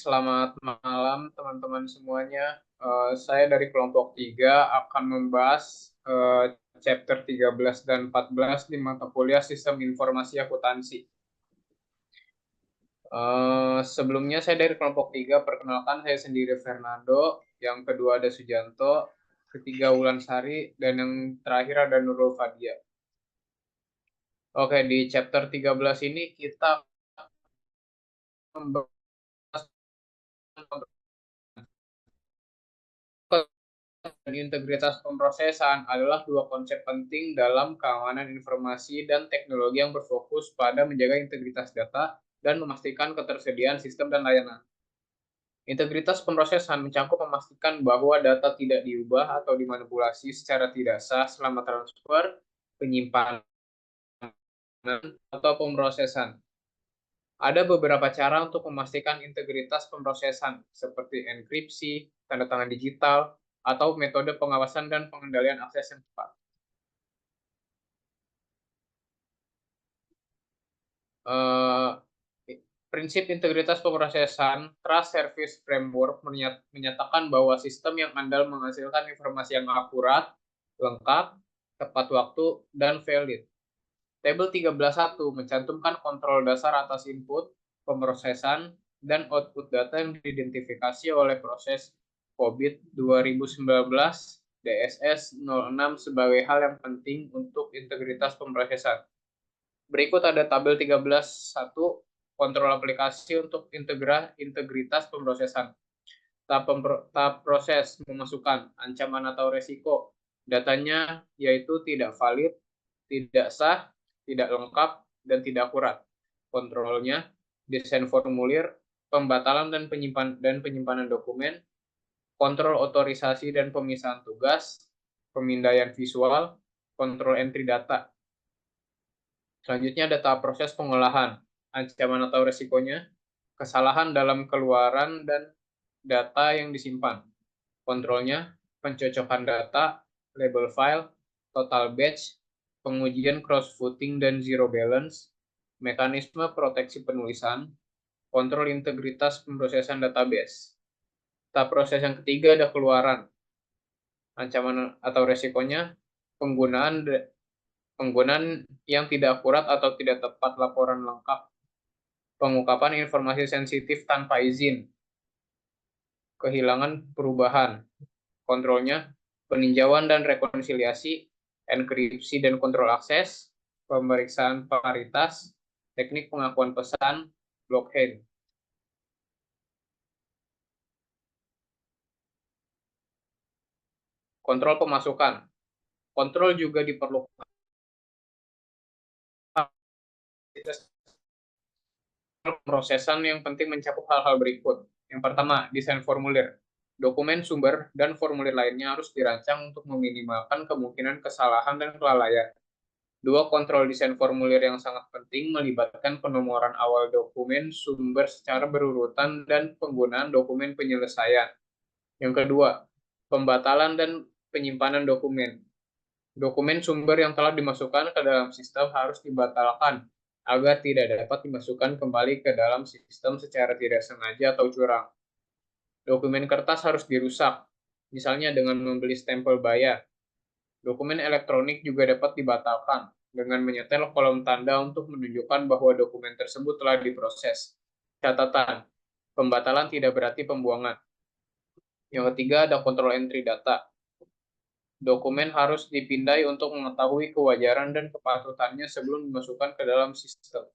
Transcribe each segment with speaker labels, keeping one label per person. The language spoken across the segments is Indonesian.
Speaker 1: Selamat malam teman-teman semuanya. Saya dari kelompok 3 akan membahas chapter 13 dan 14 di mata kuliah Sistem Informasi Akuntansi. Sebelumnya saya dari kelompok 3, perkenalkan saya sendiri Fernando, yang kedua ada Sujanto, ketiga Wulansari, dan yang terakhir ada Nurul Fadia. Oke, di chapter 13 ini kita membahas dan integritas pemrosesan adalah dua konsep penting dalam keamanan informasi dan teknologi yang berfokus pada menjaga integritas data dan memastikan ketersediaan sistem dan layanan. Integritas pemrosesan mencakup memastikan bahwa data tidak diubah atau dimanipulasi secara tidak sah selama transfer, penyimpanan, atau pemrosesan. Ada beberapa cara untuk memastikan integritas pemrosesan, seperti enkripsi, tanda tangan digital, atau metode pengawasan dan pengendalian akses yang tepat. Eh, Prinsip integritas pemrosesan, Trust Service Framework menyatakan bahwa sistem yang andal menghasilkan informasi yang akurat, lengkap, tepat waktu, dan valid. Tabel 13.1 mencantumkan kontrol dasar atas input, pemrosesan, dan output data yang diidentifikasi oleh proses COVID 2019 DSS 06 sebagai hal yang penting untuk integritas pemrosesan. Berikut ada tabel 13.1 kontrol aplikasi untuk integritas pemrosesan. Tahap proses memasukkan ancaman atau resiko. Datanya yaitu tidak valid, tidak sah, tidak lengkap, dan tidak akurat. Kontrolnya, desain formulir, pembatalan dan penyimpanan dokumen, kontrol otorisasi dan pemisahan tugas, pemindaian visual, kontrol entry data. Selanjutnya ada tahap proses pengolahan, ancaman atau resikonya, kesalahan dalam keluaran dan data yang disimpan. Kontrolnya, pencocokan data, label file, total batch, pengujian cross-footing dan zero balance, mekanisme proteksi penulisan, kontrol integritas pemrosesan database. Tahap proses yang ketiga ada keluaran, ancaman atau resikonya, penggunaan yang tidak akurat atau tidak tepat laporan lengkap, pengungkapan informasi sensitif tanpa izin, kehilangan perubahan, kontrolnya, peninjauan dan rekonsiliasi, enkripsi dan kontrol akses, pemeriksaan paritas, teknik pengakuan pesan, blockchain. Kontrol pemasukan. Kontrol juga diperlukan prosesan yang penting mencakup hal-hal berikut. Yang pertama, desain formulir. Dokumen sumber dan formulir lainnya harus dirancang untuk meminimalkan kemungkinan kesalahan dan kelalaian. Dua, kontrol desain formulir yang sangat penting melibatkan penomoran awal dokumen sumber secara berurutan dan penggunaan dokumen penyelesaian. Yang kedua, pembatalan dan penyimpanan dokumen. Dokumen sumber yang telah dimasukkan ke dalam sistem harus dibatalkan agar tidak dapat dimasukkan kembali ke dalam sistem secara tidak sengaja atau curang. Dokumen kertas harus dirusak, misalnya dengan membeli stempel bayar. Dokumen elektronik juga dapat dibatalkan dengan menyetel kolom tanda untuk menunjukkan bahwa dokumen tersebut telah diproses. Catatan, pembatalan tidak berarti pembuangan. Yang ketiga ada kontrol entry data. Dokumen harus dipindai untuk mengetahui kewajaran dan kepatutannya sebelum dimasukkan ke dalam sistem.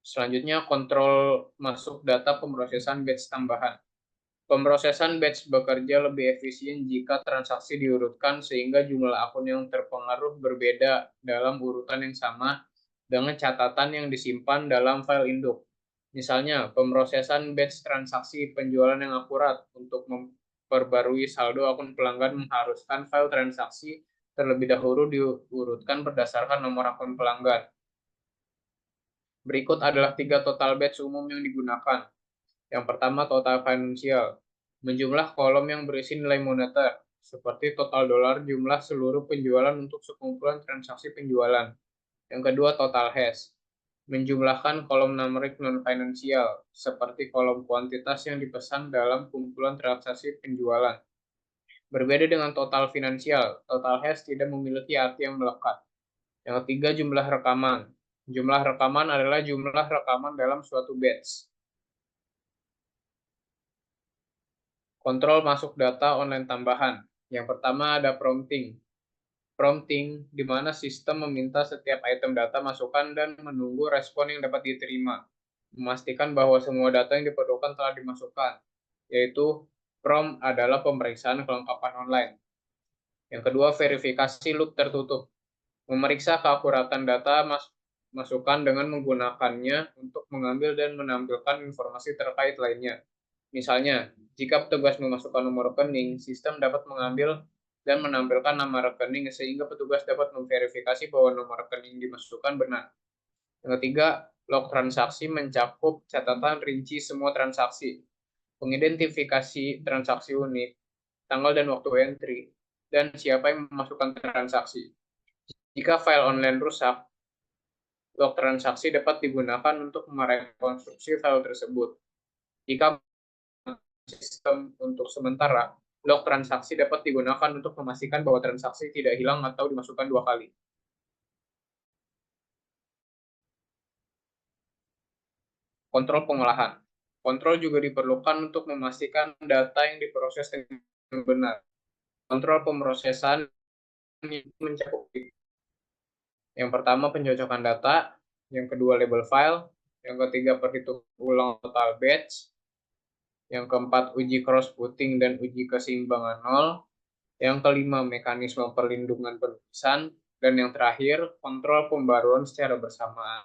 Speaker 1: Selanjutnya, kontrol masuk data pemrosesan batch tambahan. Pemrosesan batch bekerja lebih efisien jika transaksi diurutkan sehingga jumlah akun yang terpengaruh berbeda dalam urutan yang sama dengan catatan yang disimpan dalam file induk. Misalnya, pemrosesan batch transaksi penjualan yang akurat untuk memperbarui saldo akun pelanggan mengharuskan file transaksi terlebih dahulu diurutkan berdasarkan nomor akun pelanggan. Berikut adalah 3 total batch umum yang digunakan. Yang pertama, total finansial. Menjumlah kolom yang berisi nilai moneter, seperti total dolar jumlah seluruh penjualan untuk sekumpulan transaksi penjualan. Yang kedua, total hash. menjumlahkan kolom numerik non-finansial, seperti kolom kuantitas yang dipesan dalam kumpulan transaksi penjualan. Berbeda dengan total finansial, total hash tidak memiliki arti yang melekat. Yang ketiga, jumlah rekaman. Jumlah rekaman adalah jumlah rekaman dalam suatu batch. Kontrol masuk data online tambahan. Yang pertama ada prompting. Prompting, di mana sistem meminta setiap item data masukan dan menunggu respon yang dapat diterima. Memastikan bahwa semua data yang diperlukan telah dimasukkan, yaitu prompt adalah pemeriksaan kelengkapan online. Yang kedua, verifikasi loop tertutup. Memeriksa keakuratan data masukan dengan menggunakannya untuk mengambil dan menampilkan informasi terkait lainnya. Misalnya, jika petugas memasukkan nomor rekening, sistem dapat mengambil dan menampilkan nama rekening sehingga petugas dapat memverifikasi bahwa nomor rekening dimasukkan benar. Yang ketiga, log transaksi mencakup catatan rinci semua transaksi, mengidentifikasi transaksi unik, tanggal dan waktu entry, dan siapa yang memasukkan transaksi. Jika file online rusak, log transaksi dapat digunakan untuk merekonstruksi file tersebut. Jika sistem untuk sementara, log transaksi dapat digunakan untuk memastikan bahwa transaksi tidak hilang atau dimasukkan 2 kali. Kontrol pengolahan. Kontrol juga diperlukan untuk memastikan data yang diproses dengan benar. Kontrol pemrosesan mencakup yang pertama pencocokan data, yang kedua label file, yang ketiga perhitungan ulang total batch, yang keempat uji cross-putting dan uji keseimbangan nol, yang kelima mekanisme perlindungan penulisan, dan yang terakhir kontrol pembaruan secara bersamaan.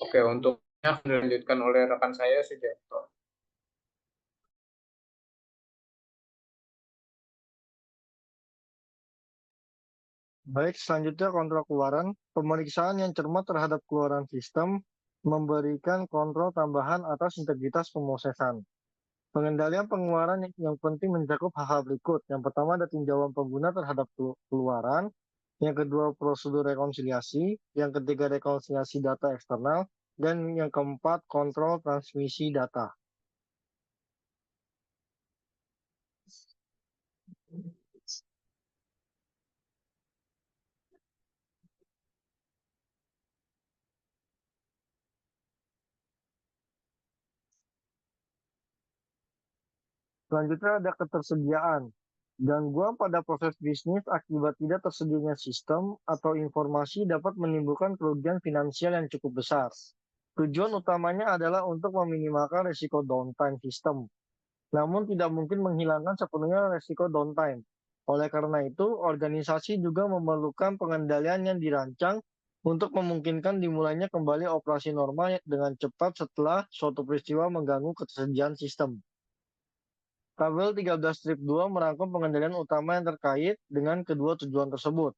Speaker 1: Oke, untuknya akan dilanjutkan oleh rekan saya Sujarto.
Speaker 2: Baik, selanjutnya kontrol keluaran. Pemeriksaan yang cermat terhadap keluaran sistem memberikan kontrol tambahan atas integritas pemrosesan. Pengendalian pengeluaran yang penting mencakup hal-hal berikut. Yang pertama ada tinjauan pengguna terhadap keluaran. Yang kedua prosedur rekonsiliasi. Yang ketiga rekonsiliasi data eksternal. Dan yang keempat kontrol transmisi data. Selanjutnya ada ketersediaan. Gangguan pada proses bisnis akibat tidak tersedianya sistem atau informasi dapat menimbulkan kerugian finansial yang cukup besar. Tujuan utamanya adalah untuk meminimalkan risiko downtime sistem, namun tidak mungkin menghilangkan sepenuhnya risiko downtime. Oleh karena itu, organisasi juga memerlukan pengendalian yang dirancang untuk memungkinkan dimulainya kembali operasi normal dengan cepat setelah suatu peristiwa mengganggu ketersediaan sistem. Tabel 13-2 merangkum pengendalian utama yang terkait dengan kedua tujuan tersebut.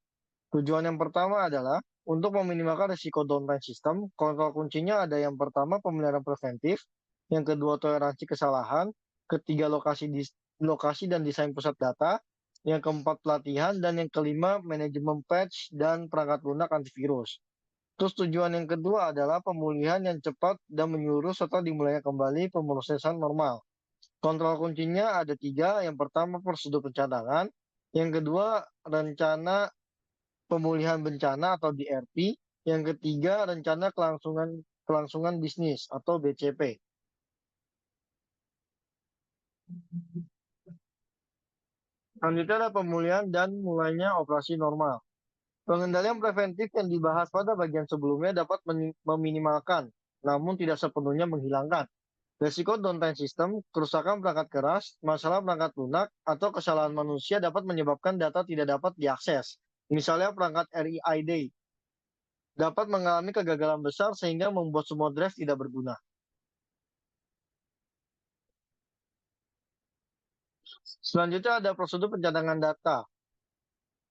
Speaker 2: Tujuan yang pertama adalah untuk meminimalkan risiko downtime sistem. Kontrol kuncinya ada yang pertama pemeliharaan preventif, yang kedua toleransi kesalahan, ketiga lokasi dan desain pusat data, yang keempat pelatihan, dan yang kelima manajemen patch dan perangkat lunak antivirus. Terus tujuan yang kedua adalah pemulihan yang cepat dan menyeluruh serta dimulainya kembali pemrosesan normal. Kontrol kuncinya ada tiga. Yang pertama prosedur pencadangan, yang kedua rencana pemulihan bencana atau DRP, yang ketiga rencana kelangsungan bisnis atau BCP. Selanjutnya ada pemulihan dan mulainya operasi normal. Pengendalian preventif yang dibahas pada bagian sebelumnya dapat meminimalkan, namun tidak sepenuhnya menghilangkan risiko downtime sistem, kerusakan perangkat keras, masalah perangkat lunak, atau kesalahan manusia dapat menyebabkan data tidak dapat diakses. Misalnya perangkat RID dapat mengalami kegagalan besar sehingga membuat semua drive tidak berguna. Selanjutnya ada prosedur pencadangan data.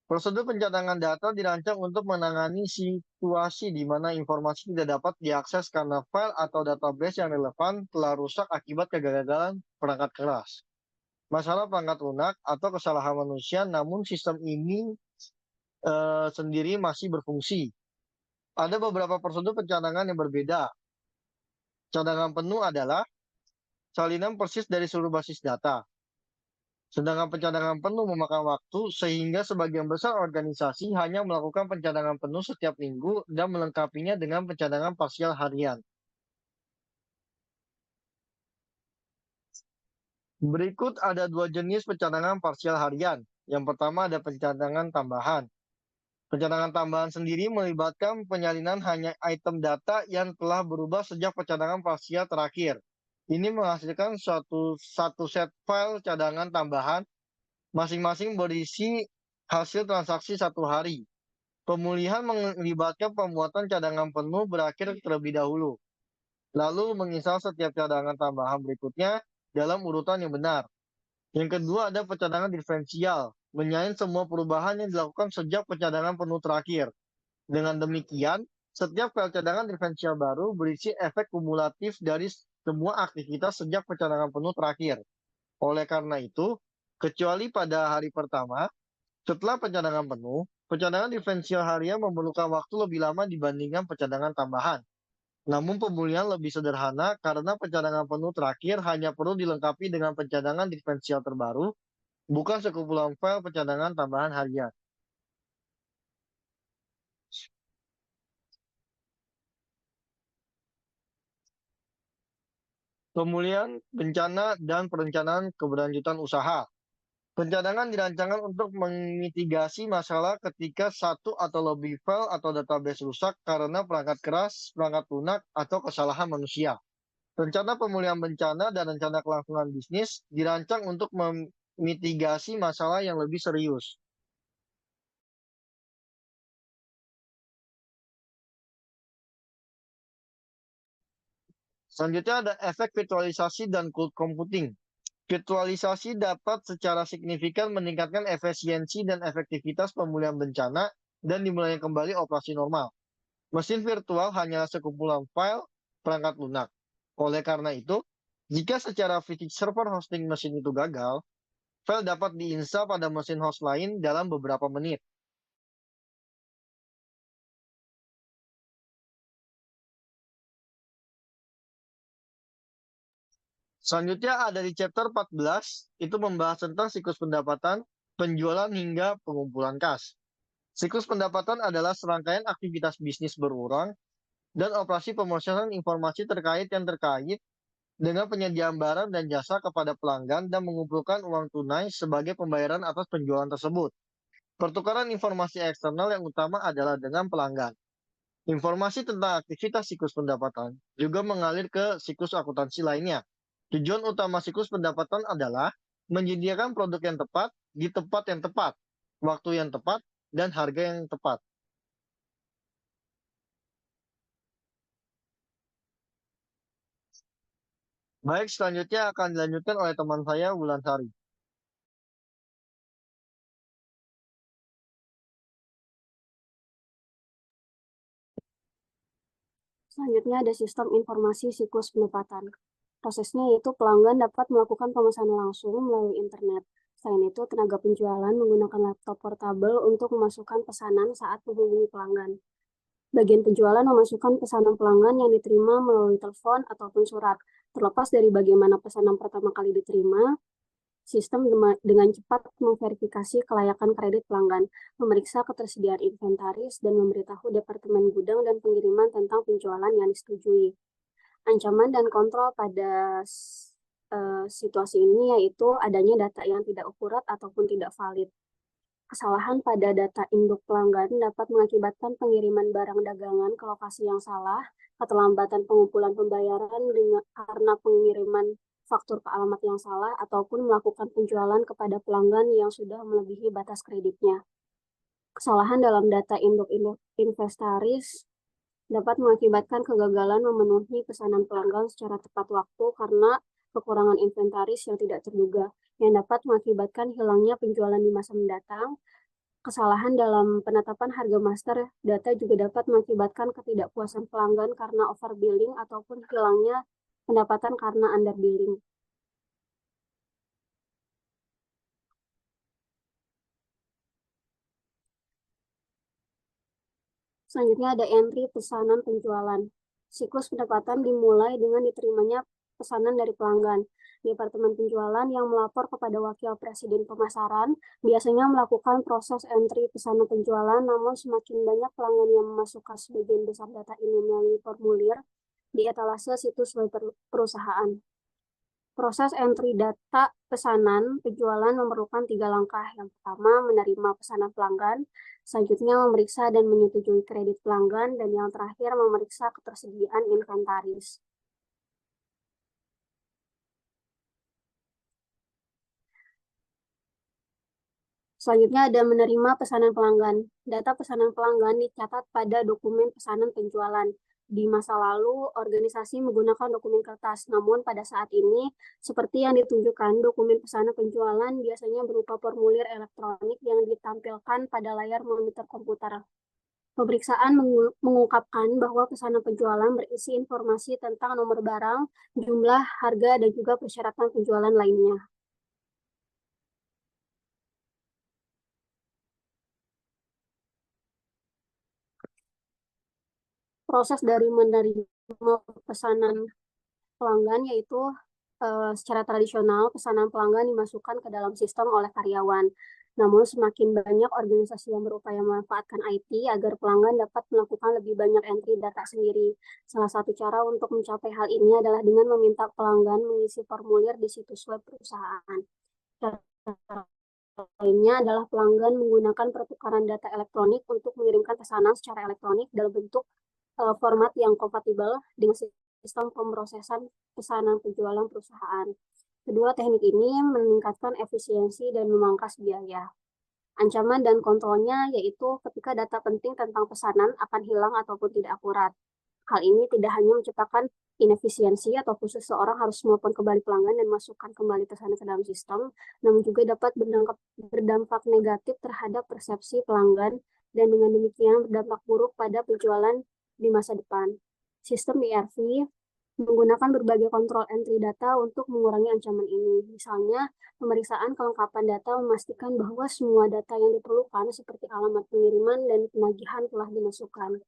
Speaker 2: Prosedur pencadangan data dirancang untuk menangani situasi di mana informasi tidak dapat diakses karena file atau database yang relevan telah rusak akibat kegagalan perangkat keras, masalah perangkat lunak, atau kesalahan manusia, namun sistem ini sendiri masih berfungsi. Ada beberapa prosedur pencadangan yang berbeda. Cadangan penuh adalah salinan persis dari seluruh basis data. Sedangkan pencadangan penuh memakan waktu sehingga sebagian besar organisasi hanya melakukan pencadangan penuh setiap minggu dan melengkapinya dengan pencadangan parsial harian. Berikut ada dua jenis pencadangan parsial harian. Yang pertama ada pencadangan tambahan. Pencadangan tambahan sendiri melibatkan penyalinan hanya item data yang telah berubah sejak pencadangan parsial terakhir. Ini menghasilkan satu set file cadangan tambahan, masing-masing berisi hasil transaksi satu hari. Pemulihan melibatkan pemuatan cadangan penuh berakhir terlebih dahulu, lalu menginstal setiap cadangan tambahan berikutnya dalam urutan yang benar. Yang kedua ada pencadangan diferensial, menyalin semua perubahan yang dilakukan sejak pencadangan penuh terakhir. Dengan demikian, setiap file cadangan diferensial baru berisi efek kumulatif dari semua aktivitas sejak pencadangan penuh terakhir. Oleh karena itu, kecuali pada hari pertama, setelah pencadangan penuh, pencadangan diferensial harian memerlukan waktu lebih lama dibandingkan pencadangan tambahan. Namun pemulihan lebih sederhana karena pencadangan penuh terakhir hanya perlu dilengkapi dengan pencadangan diferensial terbaru, bukan sekumpulan file pencadangan tambahan harian. Pemulihan bencana dan perencanaan keberlanjutan usaha. Pencadangan dirancangkan untuk memitigasi masalah ketika satu atau lebih file atau database rusak karena perangkat keras, perangkat lunak, atau kesalahan manusia. Rencana pemulihan bencana dan rencana kelangsungan bisnis dirancang untuk memitigasi masalah yang lebih serius. Selanjutnya ada efek virtualisasi dan cloud computing. Virtualisasi dapat secara signifikan meningkatkan efisiensi dan efektivitas pemulihan bencana dan dimulainya kembali operasi normal. Mesin virtual hanyalah sekumpulan file perangkat lunak. Oleh karena itu, jika secara fisik server hosting mesin itu gagal, file dapat diinstal pada mesin host lain dalam beberapa menit. Selanjutnya ada di chapter 14, itu membahas tentang siklus pendapatan, penjualan hingga pengumpulan kas. Siklus pendapatan adalah serangkaian aktivitas bisnis berulang dan operasi pemosesan informasi terkait yang terkait dengan penyediaan barang dan jasa kepada pelanggan dan mengumpulkan uang tunai sebagai pembayaran atas penjualan tersebut. Pertukaran informasi eksternal yang utama adalah dengan pelanggan. Informasi tentang aktivitas siklus pendapatan juga mengalir ke siklus akuntansi lainnya. Tujuan utama siklus pendapatan adalah menyediakan produk yang tepat di tempat yang tepat, waktu yang tepat, dan harga yang tepat. Baik, selanjutnya akan dilanjutkan oleh teman saya, Wulan Sari.
Speaker 3: Selanjutnya ada sistem informasi siklus pendapatan. Prosesnya yaitu pelanggan dapat melakukan pemesanan langsung melalui internet. Selain itu, tenaga penjualan menggunakan laptop portabel untuk memasukkan pesanan saat menghubungi pelanggan. Bagian penjualan memasukkan pesanan pelanggan yang diterima melalui telepon ataupun surat. Terlepas dari bagaimana pesanan pertama kali diterima, sistem dengan cepat memverifikasi kelayakan kredit pelanggan, memeriksa ketersediaan inventaris, dan memberitahu Departemen Gudang dan Pengiriman tentang penjualan yang disetujui. Ancaman dan kontrol pada situasi ini yaitu adanya data yang tidak akurat ataupun tidak valid. Kesalahan pada data induk pelanggan dapat mengakibatkan pengiriman barang dagangan ke lokasi yang salah, keterlambatan pengumpulan pembayaran karena pengiriman faktur ke alamat yang salah, ataupun melakukan penjualan kepada pelanggan yang sudah melebihi batas kreditnya. Kesalahan dalam data induk inventaris dapat mengakibatkan kegagalan memenuhi pesanan pelanggan secara tepat waktu karena kekurangan inventaris yang tidak terduga, yang dapat mengakibatkan hilangnya penjualan di masa mendatang. Kesalahan dalam penetapan harga master data juga dapat mengakibatkan ketidakpuasan pelanggan karena overbilling ataupun hilangnya pendapatan karena underbilling. Selanjutnya ada entry pesanan penjualan. Siklus pendapatan dimulai dengan diterimanya pesanan dari pelanggan. Departemen penjualan yang melapor kepada Wakil Presiden Pemasaran biasanya melakukan proses entry pesanan penjualan, namun semakin banyak pelanggan yang memasukkan sebagian besar data ini melalui formulir di etalase situs web perusahaan. Proses entry data pesanan penjualan memerlukan 3 langkah. Yang pertama, menerima pesanan pelanggan, selanjutnya memeriksa dan menyetujui kredit pelanggan, dan yang terakhir memeriksa ketersediaan inventaris. Selanjutnya ada menerima pesanan pelanggan. Data pesanan pelanggan dicatat pada dokumen pesanan penjualan. Di masa lalu, organisasi menggunakan dokumen kertas, namun pada saat ini, seperti yang ditunjukkan, dokumen pesanan penjualan biasanya berupa formulir elektronik yang ditampilkan pada layar monitor komputer. Pemeriksaan mengungkapkan bahwa pesanan penjualan berisi informasi tentang nomor barang, jumlah, harga, dan juga persyaratan penjualan lainnya. Proses dari menerima pesanan pelanggan yaitu secara tradisional pesanan pelanggan dimasukkan ke dalam sistem oleh karyawan. Namun semakin banyak organisasi yang berupaya memanfaatkan IT agar pelanggan dapat melakukan lebih banyak entry data sendiri. Salah satu cara untuk mencapai hal ini adalah dengan meminta pelanggan mengisi formulir di situs web perusahaan. Cara lainnya adalah pelanggan menggunakan pertukaran data elektronik untuk mengirimkan pesanan secara elektronik dalam bentuk format yang kompatibel dengan sistem pemrosesan pesanan penjualan perusahaan. Kedua teknik ini meningkatkan efisiensi dan memangkas biaya. Ancaman dan kontrolnya yaitu ketika data penting tentang pesanan akan hilang ataupun tidak akurat. Hal ini tidak hanya menciptakan inefisiensi atau seseorang harus menelepon kembali pelanggan dan masukkan kembali pesanan ke dalam sistem, namun juga dapat berdampak negatif terhadap persepsi pelanggan dan dengan demikian berdampak buruk pada penjualan di masa depan. Sistem ERP menggunakan berbagai kontrol entry data untuk mengurangi ancaman ini. Misalnya, pemeriksaan kelengkapan data memastikan bahwa semua data yang diperlukan seperti alamat pengiriman dan penagihan telah dimasukkan.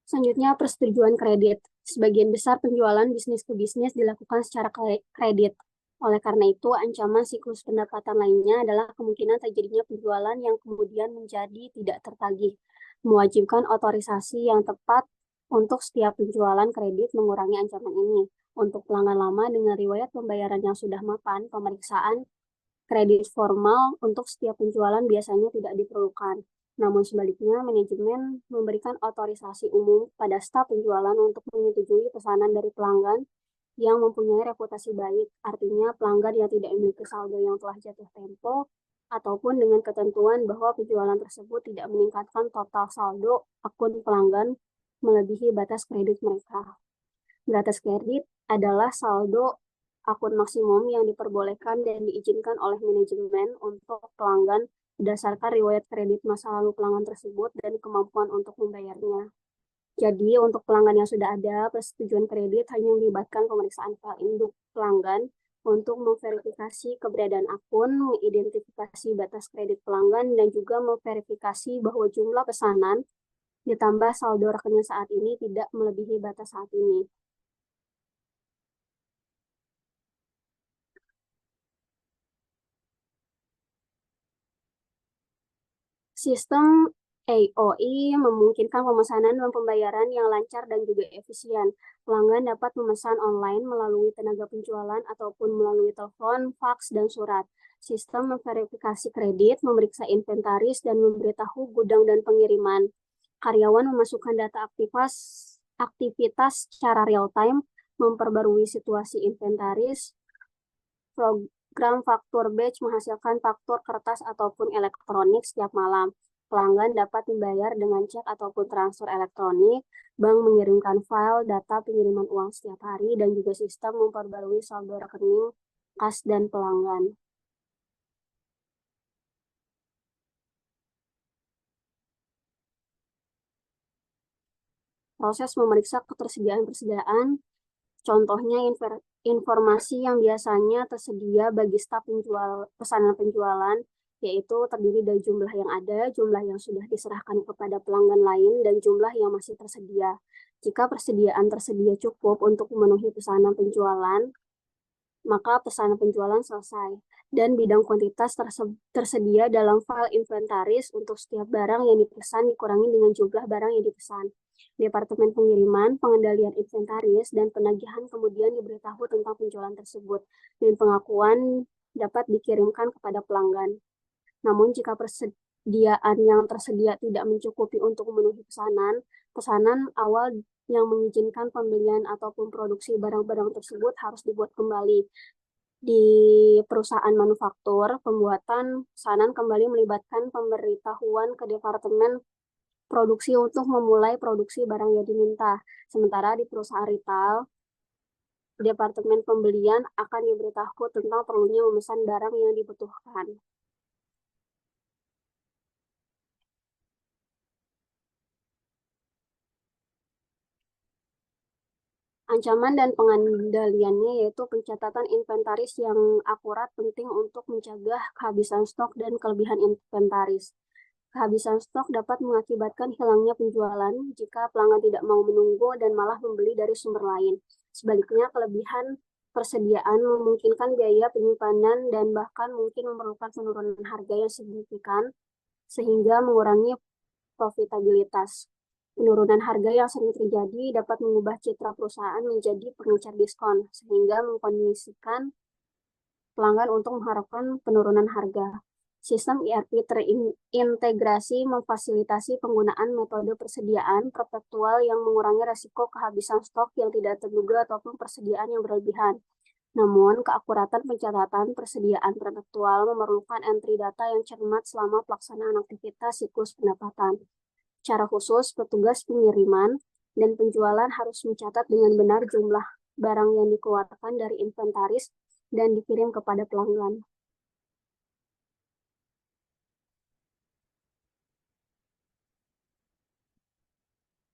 Speaker 3: Selanjutnya, persetujuan kredit. Sebagian besar penjualan bisnis ke bisnis dilakukan secara kredit. Oleh karena itu, ancaman siklus pendapatan lainnya adalah kemungkinan terjadinya penjualan yang kemudian menjadi tidak tertagih. Mewajibkan otorisasi yang tepat untuk setiap penjualan kredit mengurangi ancaman ini. Untuk pelanggan lama dengan riwayat pembayaran yang sudah mapan, pemeriksaan kredit formal untuk setiap penjualan biasanya tidak diperlukan. Namun sebaliknya, manajemen memberikan otorisasi umum pada staf penjualan untuk menyetujui pesanan dari pelanggan yang mempunyai reputasi baik, artinya pelanggan yang tidak memiliki saldo yang telah jatuh tempo, ataupun dengan ketentuan bahwa penjualan tersebut tidak meningkatkan total saldo akun pelanggan melebihi batas kredit mereka. Batas kredit adalah saldo akun maksimum yang diperbolehkan dan diizinkan oleh manajemen untuk pelanggan berdasarkan riwayat kredit masa lalu pelanggan tersebut dan kemampuan untuk membayarnya. Jadi, untuk pelanggan yang sudah ada, persetujuan kredit hanya melibatkan pemeriksaan file induk pelanggan untuk memverifikasi keberadaan akun, mengidentifikasi batas kredit pelanggan, dan juga memverifikasi bahwa jumlah pesanan ditambah saldo rekening saat ini tidak melebihi batas saat ini. Sistem AOI memungkinkan pemesanan dan pembayaran yang lancar dan juga efisien. Pelanggan dapat memesan online melalui tenaga penjualan ataupun melalui telepon, faks, dan surat. Sistem memverifikasi kredit, memeriksa inventaris, dan memberitahu gudang dan pengiriman. Karyawan memasukkan data aktivitas secara real-time, memperbarui situasi inventaris, program faktur batch menghasilkan faktur kertas ataupun elektronik setiap malam. Pelanggan dapat membayar dengan cek ataupun transfer elektronik, bank mengirimkan file data pengiriman uang setiap hari, dan juga sistem memperbarui saldo rekening kas dan pelanggan. Proses memeriksa ketersediaan contohnya informasi yang biasanya tersedia bagi staf pesanan penjualan, yaitu terdiri dari jumlah yang ada, jumlah yang sudah diserahkan kepada pelanggan lain, dan jumlah yang masih tersedia. Jika persediaan tersedia cukup untuk memenuhi pesanan penjualan, maka pesanan penjualan selesai. Dan bidang kuantitas tersedia dalam file inventaris untuk setiap barang yang dipesan dikurangi dengan jumlah barang yang dipesan. Departemen pengiriman, pengendalian inventaris, dan penagihan kemudian diberitahu tentang penjualan tersebut, dan pengakuan dapat dikirimkan kepada pelanggan. Namun jika persediaan yang tersedia tidak mencukupi untuk memenuhi pesanan awal yang mengizinkan pembelian ataupun produksi barang-barang tersebut harus dibuat kembali. Di perusahaan manufaktur, pembuatan pesanan kembali melibatkan pemberitahuan ke departemen produksi untuk memulai produksi barang yang diminta. Sementara di perusahaan retail, departemen pembelian akan diberitahu tentang perlunya memesan barang yang dibutuhkan. Ancaman dan pengendaliannya yaitu pencatatan inventaris yang akurat penting untuk mencegah kehabisan stok dan kelebihan inventaris. Kehabisan stok dapat mengakibatkan hilangnya penjualan jika pelanggan tidak mau menunggu dan malah membeli dari sumber lain. Sebaliknya, kelebihan persediaan memungkinkan biaya penyimpanan dan bahkan mungkin memerlukan penurunan harga yang signifikan sehingga mengurangi profitabilitas. Penurunan harga yang sering terjadi dapat mengubah citra perusahaan menjadi pengecar diskon, sehingga mengkondisikan pelanggan untuk mengharapkan penurunan harga. Sistem ERP terintegrasi memfasilitasi penggunaan metode persediaan perpetual yang mengurangi risiko kehabisan stok yang tidak terduga ataupun persediaan yang berlebihan. Namun, keakuratan pencatatan persediaan perpetual memerlukan entry data yang cermat selama pelaksanaan aktivitas siklus pendapatan. Secara khusus, petugas pengiriman dan penjualan harus mencatat dengan benar jumlah barang yang dikeluarkan dari inventaris dan dikirim kepada pelanggan.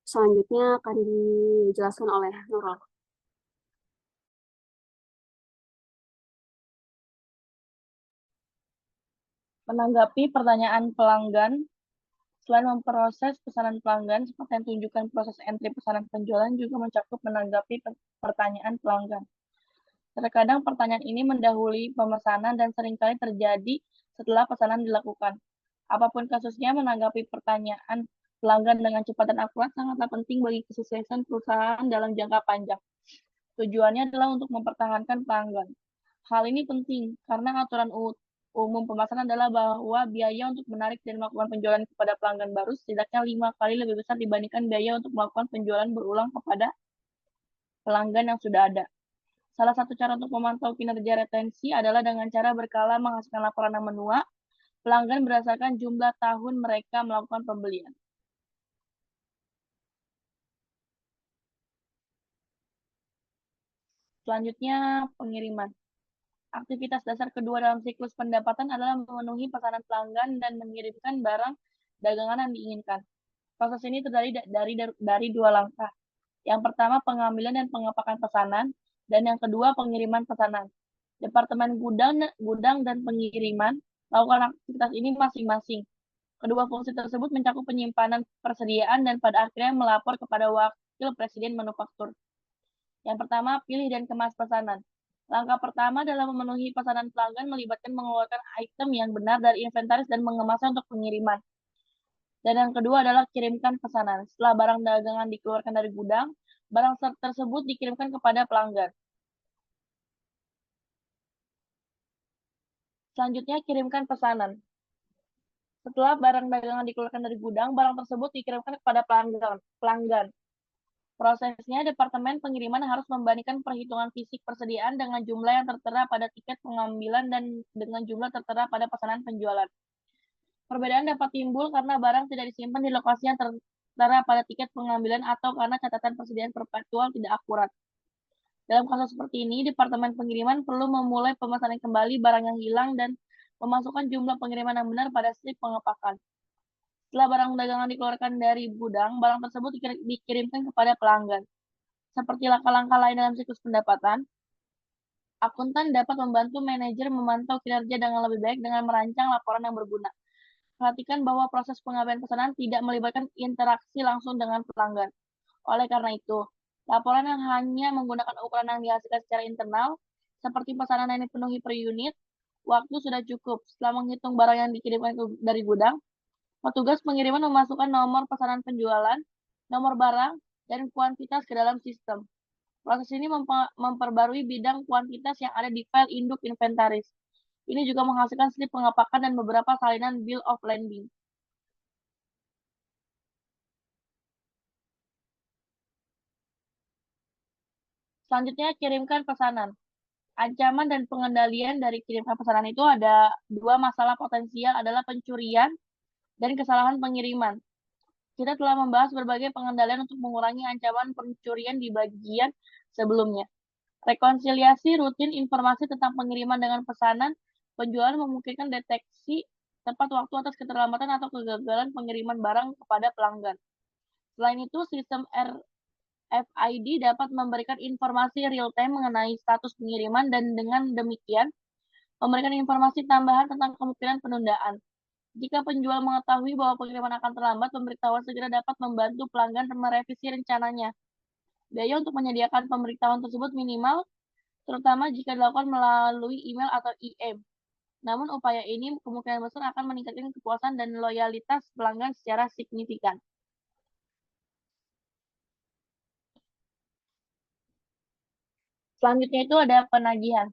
Speaker 3: Selanjutnya akan dijelaskan oleh Nurul.
Speaker 4: Menanggapi pertanyaan pelanggan, selain memproses pesanan pelanggan, seperti yang tunjukkan proses entry pesanan penjualan juga mencakup menanggapi pertanyaan pelanggan. Terkadang pertanyaan ini mendahului pemesanan dan seringkali terjadi setelah pesanan dilakukan. Apapun kasusnya, menanggapi pertanyaan pelanggan dengan cepat dan akurat sangatlah penting bagi kesuksesan perusahaan dalam jangka panjang. Tujuannya adalah untuk mempertahankan pelanggan. Hal ini penting karena aturan umum pemasaran adalah bahwa biaya untuk menarik dan melakukan penjualan kepada pelanggan baru setidaknya 5 kali lebih besar dibandingkan biaya untuk melakukan penjualan berulang kepada pelanggan yang sudah ada. Salah satu cara untuk memantau kinerja retensi adalah dengan cara berkala menghasilkan laporan manual pelanggan berdasarkan jumlah tahun mereka melakukan pembelian. Selanjutnya, pengiriman. Aktivitas dasar kedua dalam siklus pendapatan adalah memenuhi pesanan pelanggan dan mengirimkan barang dagangan yang diinginkan. Proses ini terdiri dari 2 langkah. Yang pertama, pengambilan dan pengepakan pesanan, dan yang kedua, pengiriman pesanan. Departemen gudang dan pengiriman melakukan aktivitas ini masing-masing. Kedua fungsi tersebut mencakup penyimpanan persediaan dan pada akhirnya melapor kepada wakil presiden manufaktur. Yang pertama, pilih dan kemas pesanan. Langkah pertama dalam memenuhi pesanan pelanggan melibatkan mengeluarkan item yang benar dari inventaris dan mengemasnya untuk pengiriman. Dan yang kedua adalah kirimkan pesanan. Setelah barang dagangan dikeluarkan dari gudang, barang tersebut dikirimkan kepada pelanggan. Selanjutnya, kirimkan pesanan. Setelah barang dagangan dikeluarkan dari gudang, barang tersebut dikirimkan kepada pelanggan. Prosesnya, Departemen Pengiriman harus membandingkan perhitungan fisik persediaan dengan jumlah yang tertera pada tiket pengambilan dan dengan jumlah tertera pada pesanan penjualan. Perbedaan dapat timbul karena barang tidak disimpan di lokasi yang tertera pada tiket pengambilan atau karena catatan persediaan perpetual tidak akurat. Dalam kasus seperti ini, Departemen Pengiriman perlu memulai pemesanan kembali barang yang hilang dan memasukkan jumlah pengiriman yang benar pada slip pengepakan. Setelah barang dagangan dikeluarkan dari gudang, barang tersebut dikirimkan kepada pelanggan. Seperti langkah-langkah lain dalam siklus pendapatan, Akuntan dapat membantu manajer memantau kinerja dengan lebih baik dengan merancang laporan yang berguna. Perhatikan bahwa proses pengambilan pesanan tidak melibatkan interaksi langsung dengan pelanggan. Oleh karena itu, laporan yang hanya menggunakan ukuran yang dihasilkan secara internal, seperti pesanan yang dipenuhi per unit, waktu sudah cukup. Setelah menghitung barang yang dikirimkan dari gudang, petugas pengiriman memasukkan nomor pesanan penjualan, nomor barang, dan kuantitas ke dalam sistem. Proses ini memperbarui bidang kuantitas yang ada di file induk inventaris. Ini juga menghasilkan slip pengepakan dan beberapa salinan bill of lading. Selanjutnya, kirimkan pesanan. Ancaman dan pengendalian dari kirimkan pesanan itu ada dua masalah potensial adalah pencurian dan kesalahan pengiriman. Kita telah membahas berbagai pengendalian untuk mengurangi ancaman pencurian di bagian sebelumnya. Rekonsiliasi rutin informasi tentang pengiriman dengan pesanan penjualan memungkinkan deteksi tepat waktu atas keterlambatan atau kegagalan pengiriman barang kepada pelanggan. Selain itu, sistem RFID dapat memberikan informasi real-time mengenai status pengiriman dan dengan demikian memberikan informasi tambahan tentang kemungkinan penundaan. Jika penjual mengetahui bahwa pengiriman akan terlambat, pemberitahuan segera dapat membantu pelanggan merevisi rencananya. Biaya untuk menyediakan pemberitahuan tersebut minimal, terutama jika dilakukan melalui email atau IM. Namun upaya ini kemungkinan besar akan meningkatkan kepuasan dan loyalitas pelanggan secara signifikan. Selanjutnya itu ada penagihan.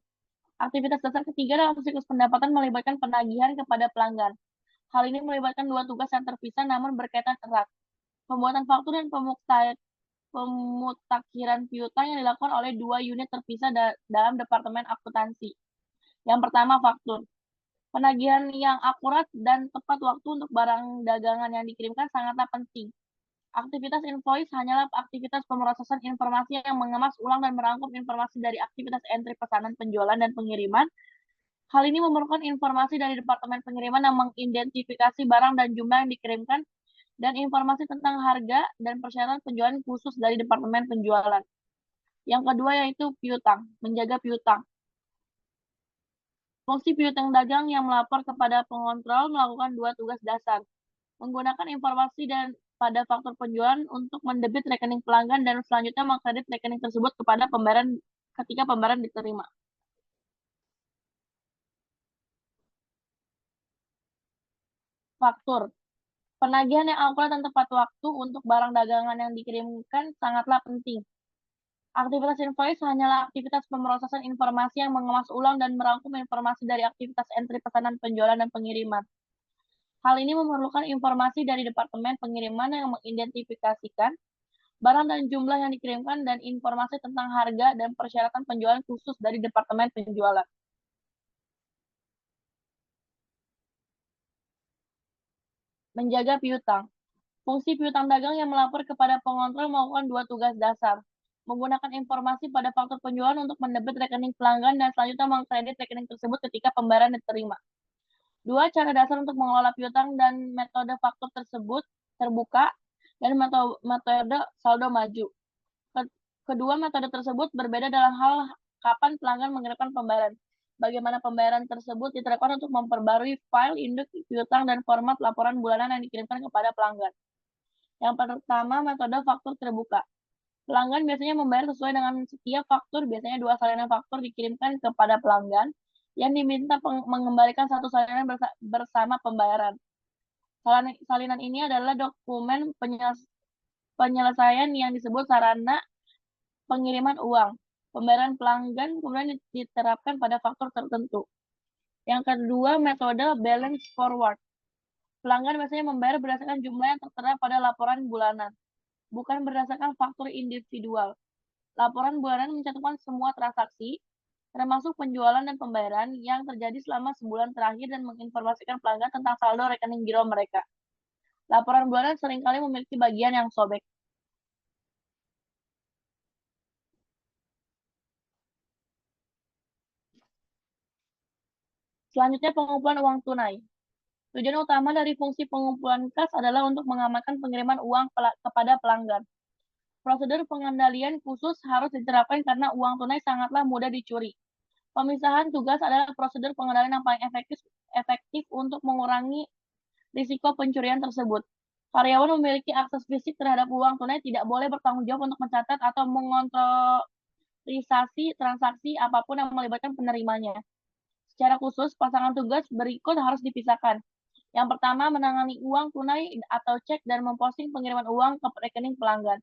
Speaker 4: Aktivitas dasar ketiga dalam siklus pendapatan melibatkan penagihan kepada pelanggan. Hal ini melibatkan dua tugas yang terpisah namun berkaitan erat. Pembuatan faktur dan pemutakhiran piutang yang dilakukan oleh dua unit terpisah dalam Departemen Akuntansi. Yang pertama, faktur. Penagihan yang akurat dan tepat waktu untuk barang dagangan yang dikirimkan sangatlah penting. Aktivitas invoice hanyalah aktivitas pemrosesan informasi yang mengemas ulang dan merangkum informasi dari aktivitas entry pesanan penjualan dan pengiriman. Hal ini memerlukan informasi dari Departemen Pengiriman yang mengidentifikasi barang dan jumlah yang dikirimkan dan informasi tentang harga dan persyaratan penjualan khusus dari Departemen Penjualan. Yang kedua yaitu piutang, menjaga piutang. Fungsi piutang dagang yang melapor kepada pengontrol melakukan dua tugas dasar. Menggunakan informasi dan pada faktur penjualan untuk mendebit rekening pelanggan dan selanjutnya mengkredit rekening tersebut kepada pembayaran ketika pembayaran diterima. Faktur. Penagihan yang akurat dan tepat waktu untuk barang dagangan yang dikirimkan sangatlah penting. Aktivitas invoice hanyalah aktivitas pemrosesan informasi yang mengemas ulang dan merangkum informasi dari aktivitas entry pesanan penjualan dan pengiriman. Hal ini memerlukan informasi dari Departemen Pengiriman yang mengidentifikasikan barang dan jumlah yang dikirimkan dan informasi tentang harga dan persyaratan penjualan khusus dari Departemen Penjualan. Menjaga piutang. Fungsi piutang dagang yang melapor kepada pengontrol melakukan dua tugas dasar. Menggunakan informasi pada faktur penjualan untuk mendebit rekening pelanggan dan selanjutnya mengkredit rekening tersebut ketika pembayaran diterima. Dua cara dasar untuk mengelola piutang dan metode faktur tersebut terbuka dan metode saldo maju. Kedua metode tersebut berbeda dalam hal kapan pelanggan mengirimkan pembayaran. Bagaimana pembayaran tersebut diterapkan untuk memperbarui file induk piutang dan format laporan bulanan yang dikirimkan kepada pelanggan. Yang pertama, metode faktur terbuka. Pelanggan biasanya membayar sesuai dengan setiap faktur, biasanya dua salinan faktur dikirimkan kepada pelanggan yang diminta mengembalikan satu salinan bersama pembayaran. Salinan ini adalah dokumen penyelesaian yang disebut sarana pengiriman uang. Pembayaran pelanggan kemudian diterapkan pada faktur tertentu. Yang kedua, metode balance forward. Pelanggan biasanya membayar berdasarkan jumlah yang tertera pada laporan bulanan, bukan berdasarkan faktur individual. Laporan bulanan mencantumkan semua transaksi, termasuk penjualan dan pembayaran yang terjadi selama sebulan terakhir dan menginformasikan pelanggan tentang saldo rekening giro mereka. Laporan bulanan seringkali memiliki bagian yang sobek. Selanjutnya, pengumpulan uang tunai. Tujuan utama dari fungsi pengumpulan kas adalah untuk mengamankan pengiriman uang kepada pelanggan. Prosedur pengendalian khusus harus diterapkan karena uang tunai sangatlah mudah dicuri. Pemisahan tugas adalah prosedur pengendalian yang paling efektif untuk mengurangi risiko pencurian tersebut. Karyawan memiliki akses fisik terhadap uang tunai tidak boleh bertanggung jawab untuk mencatat atau mengontrolisasi transaksi apapun yang melibatkan penerimanya. Secara khusus, pasangan tugas berikut harus dipisahkan. Yang pertama, menangani uang tunai atau cek dan memposting pengiriman uang ke rekening pelanggan.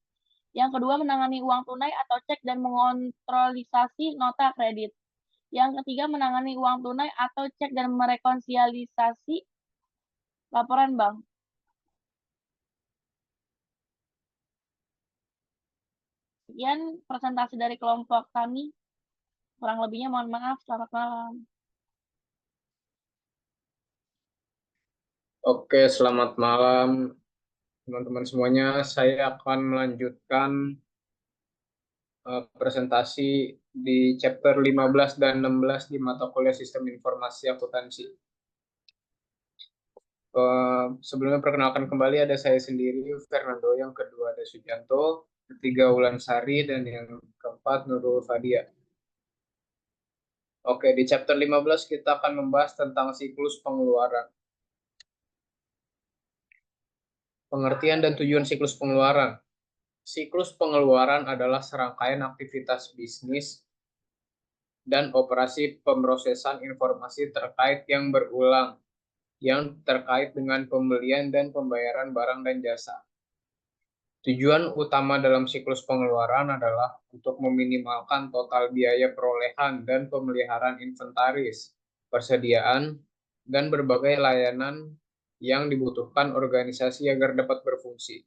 Speaker 4: Yang kedua, menangani uang tunai atau cek dan mengontrolisasi nota kredit. Yang ketiga, menangani uang tunai atau cek dan merekonsiliasi laporan bank. Sekian presentasi dari kelompok kami. Kurang lebihnya mohon maaf. Selamat malam.
Speaker 1: Oke, selamat malam teman-teman semuanya. Saya akan melanjutkan presentasi di chapter 15 dan 16 di mata kuliah Sistem Informasi Akuntansi. Sebelumnya perkenalkan kembali, ada saya sendiri, Fernando, yang kedua ada Sujanto, ketiga Wulansari, dan yang keempat Nurul Fadia. Oke, di chapter 15 kita akan membahas tentang siklus pengeluaran. Pengertian dan tujuan siklus pengeluaran. Siklus pengeluaran adalah serangkaian aktivitas bisnis dan operasi pemrosesan informasi terkait yang berulang, yang terkait dengan pembelian dan pembayaran barang dan jasa. Tujuan utama dalam siklus pengeluaran adalah untuk meminimalkan total biaya perolehan dan pemeliharaan inventaris, persediaan, dan berbagai layanan yang dibutuhkan organisasi agar dapat berfungsi.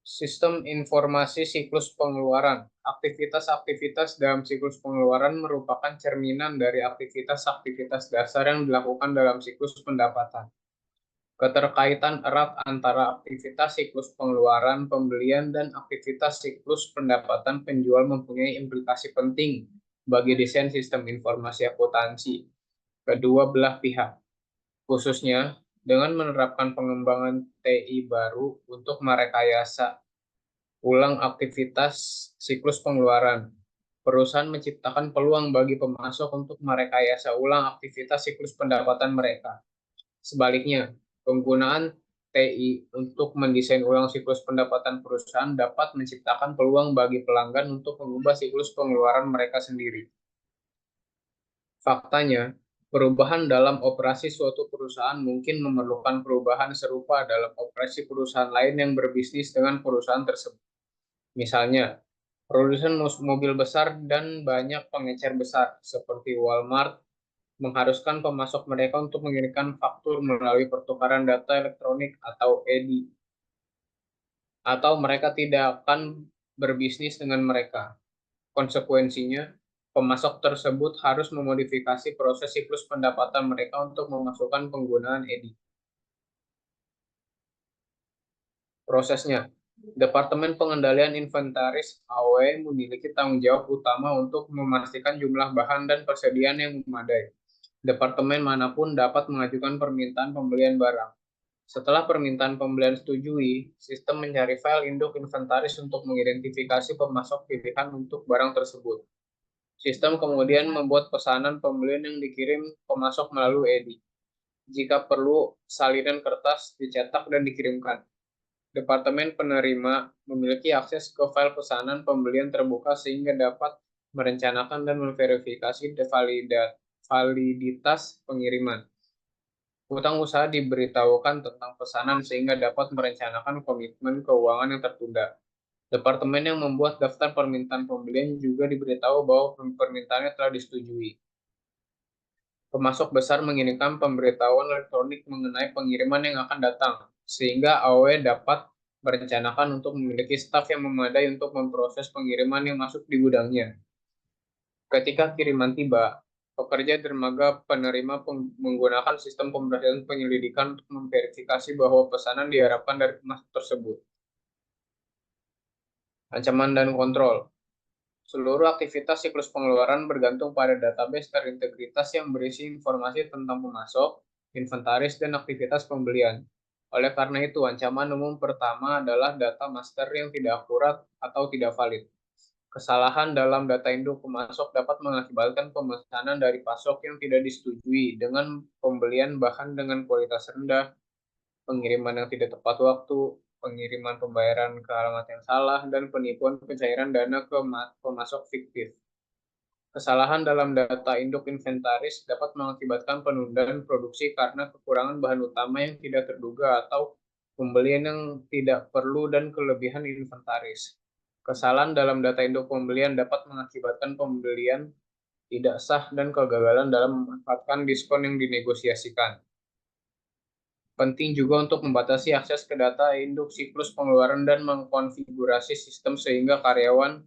Speaker 1: Sistem informasi siklus pengeluaran. Aktivitas-aktivitas dalam siklus pengeluaran merupakan cerminan dari aktivitas-aktivitas dasar yang dilakukan dalam siklus pendapatan. Keterkaitan erat antara aktivitas siklus pengeluaran, pembelian, dan aktivitas siklus pendapatan penjual mempunyai implikasi penting bagi desain sistem informasi akuntansi kedua belah pihak, khususnya dengan menerapkan pengembangan TI baru untuk merekayasa ulang aktivitas siklus pengeluaran. Perusahaan menciptakan peluang bagi pemasok untuk merekayasa ulang aktivitas siklus pendapatan mereka. Sebaliknya, penggunaan TI untuk mendesain ulang siklus pendapatan perusahaan dapat menciptakan peluang bagi pelanggan untuk mengubah siklus pengeluaran mereka sendiri. Faktanya, perubahan dalam operasi suatu perusahaan mungkin memerlukan perubahan serupa dalam operasi perusahaan lain yang berbisnis dengan perusahaan tersebut. Misalnya, produsen mobil besar dan banyak pengecer besar seperti Walmart mengharuskan pemasok mereka untuk mengirimkan faktur melalui pertukaran data elektronik atau EDI, atau mereka tidak akan berbisnis dengan mereka. Konsekuensinya, pemasok tersebut harus memodifikasi proses siklus pendapatan mereka untuk memasukkan penggunaan EDI. Prosesnya, Departemen Pengendalian Inventaris (AOE) memiliki tanggung jawab utama untuk memastikan jumlah bahan dan persediaan yang memadai. Departemen manapun dapat mengajukan permintaan pembelian barang. Setelah permintaan pembelian disetujui, sistem mencari file induk inventaris untuk mengidentifikasi pemasok pilihan untuk barang tersebut. Sistem kemudian membuat pesanan pembelian yang dikirim pemasok melalui EDI. Jika perlu, salinan kertas dicetak dan dikirimkan. Departemen penerima memiliki akses ke file pesanan pembelian terbuka sehingga dapat merencanakan dan memverifikasi validitas pengiriman. Hutang usaha diberitahukan tentang pesanan sehingga dapat merencanakan komitmen keuangan yang tertunda. Departemen yang membuat daftar permintaan pembelian juga diberitahu bahwa permintaannya telah disetujui. Pemasok besar mengirimkan pemberitahuan elektronik mengenai pengiriman yang akan datang, sehingga AOE dapat merencanakan untuk memiliki staf yang memadai untuk memproses pengiriman yang masuk di gudangnya. Ketika kiriman tiba, pekerja dermaga penerima menggunakan sistem pemrosesan penyelidikan untuk memverifikasi bahwa pesanan diharapkan dari pemasok tersebut. Ancaman dan kontrol. Seluruh aktivitas siklus pengeluaran bergantung pada database terintegritas yang berisi informasi tentang pemasok, inventaris, dan aktivitas pembelian. Oleh karena itu, ancaman umum pertama adalah data master yang tidak akurat atau tidak valid. Kesalahan dalam data induk pemasok dapat mengakibatkan pemesanan dari pasok yang tidak disetujui dengan pembelian bahan dengan kualitas rendah, pengiriman yang tidak tepat waktu, pengiriman pembayaran ke alamat yang salah, dan penipuan pencairan dana ke pemasok fiktif. Kesalahan dalam data induk inventaris dapat mengakibatkan penundaan produksi karena kekurangan bahan utama yang tidak terduga atau pembelian yang tidak perlu dan kelebihan inventaris. Kesalahan dalam data induk pembelian dapat mengakibatkan pembelian tidak sah dan kegagalan dalam memanfaatkan diskon yang dinegosiasikan. Penting juga untuk membatasi akses ke data induk siklus pengeluaran dan mengkonfigurasi sistem sehingga karyawan